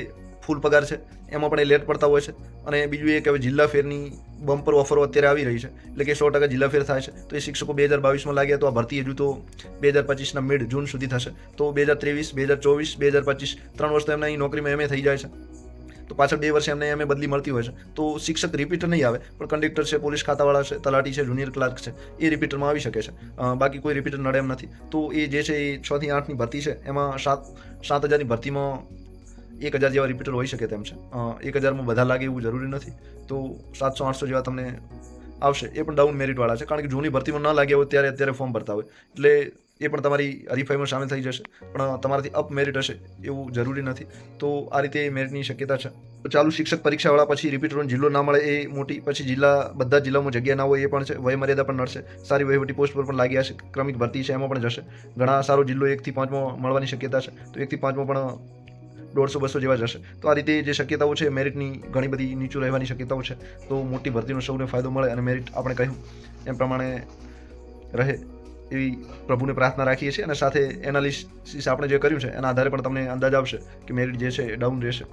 ફૂલ પગાર છે એમાં પણ એ લેટ પડતા હોય છે. અને બીજું એ કે હવે જિલ્લા ફેરની બમ્પર ઓફરો અત્યારે આવી રહી છે, એટલે કે 100% જિલ્લા ફેર થાય છે. તો એ શિક્ષકો 2022માં લાગ્યા તો આ ભરતી હજુ તો 2025ના મિડ જૂન સુધી થશે. તો 2023, 2024, 2025 3 વર્ષ તો એમને અહીં નોકરીમાં એમએ થઈ જાય છે. તો પાછળ 2 વર્ષે એમને એમએ બદલી મળતી હોય છે. તો શિક્ષક રિપીટર નહીં આવે, પણ કંડક્ટર છે, પોલીસ ખાતાવાળા છે, તલાટી છે, જુનિયર ક્લાર્ક છે, એ રિપીટરમાં આવી શકે છે. બાકી કોઈ રિપીટર નડે એમ નથી. તો એ જે છે એ 6 થી 8ની ભરતી છે એમાં 7,000ની ભરતીમાં 1,000 જેવા રિપીટર હોઈ શકે તેમ છે. 1,000માં બધા લાગે એવું જરૂરી નથી. તો 700-800 જેવા તમને આવશે. એ પણ ડાઉન મેરિટવાળા છે, કારણ કે જૂની ભરતીમાં ન લાગ્યા હોય ત્યારે અત્યારે ફોર્મ ભરતા હોય, એટલે એ પણ તમારી હરીફાઈમાં સામેલ થઈ જશે. પણ તમારાથી અપ મેરિટ હશે એવું જરૂરી નથી. તો આ રીતે મેરિટની શક્યતા છે. તો ચાલુ શિક્ષક પરીક્ષાવાળા પછી રિપીટરોનો જિલ્લો ના મળે એ મોટી, પછી બધા જિલ્લામાં જગ્યા ના હોય એ પણ છે. વય મર્યાદા પણ નડશે. સારી વહીવટી પોસ્ટ પર પણ લાગ્યા છે. ક્રમિક ભરતી છે એમાં પણ જશે. ઘણા સારો જિલ્લો 1 થી 5માં મળવાની શક્યતા છે. તો 1 થી 5માં પણ 150-200 જેવા જશે. તો આ રીતે જે શક્યતાઓ છે મેરિટની ઘણી બધી નીચું રહેવાની શક્યતાઓ છે. તો મોટી ભરતીનો સૌને ફાયદો મળે અને મેરિટ આપણે કહ્યું એમ પ્રમાણે રહે એવી પ્રભુને પ્રાર્થના રાખીએ છીએ. અને સાથે એનાલિસિસ આપણે જે કર્યું છે એના આધારે પણ તમને અંદાજ આવશે કે મેરિટ જે છે એ ડાઉન રહેશે.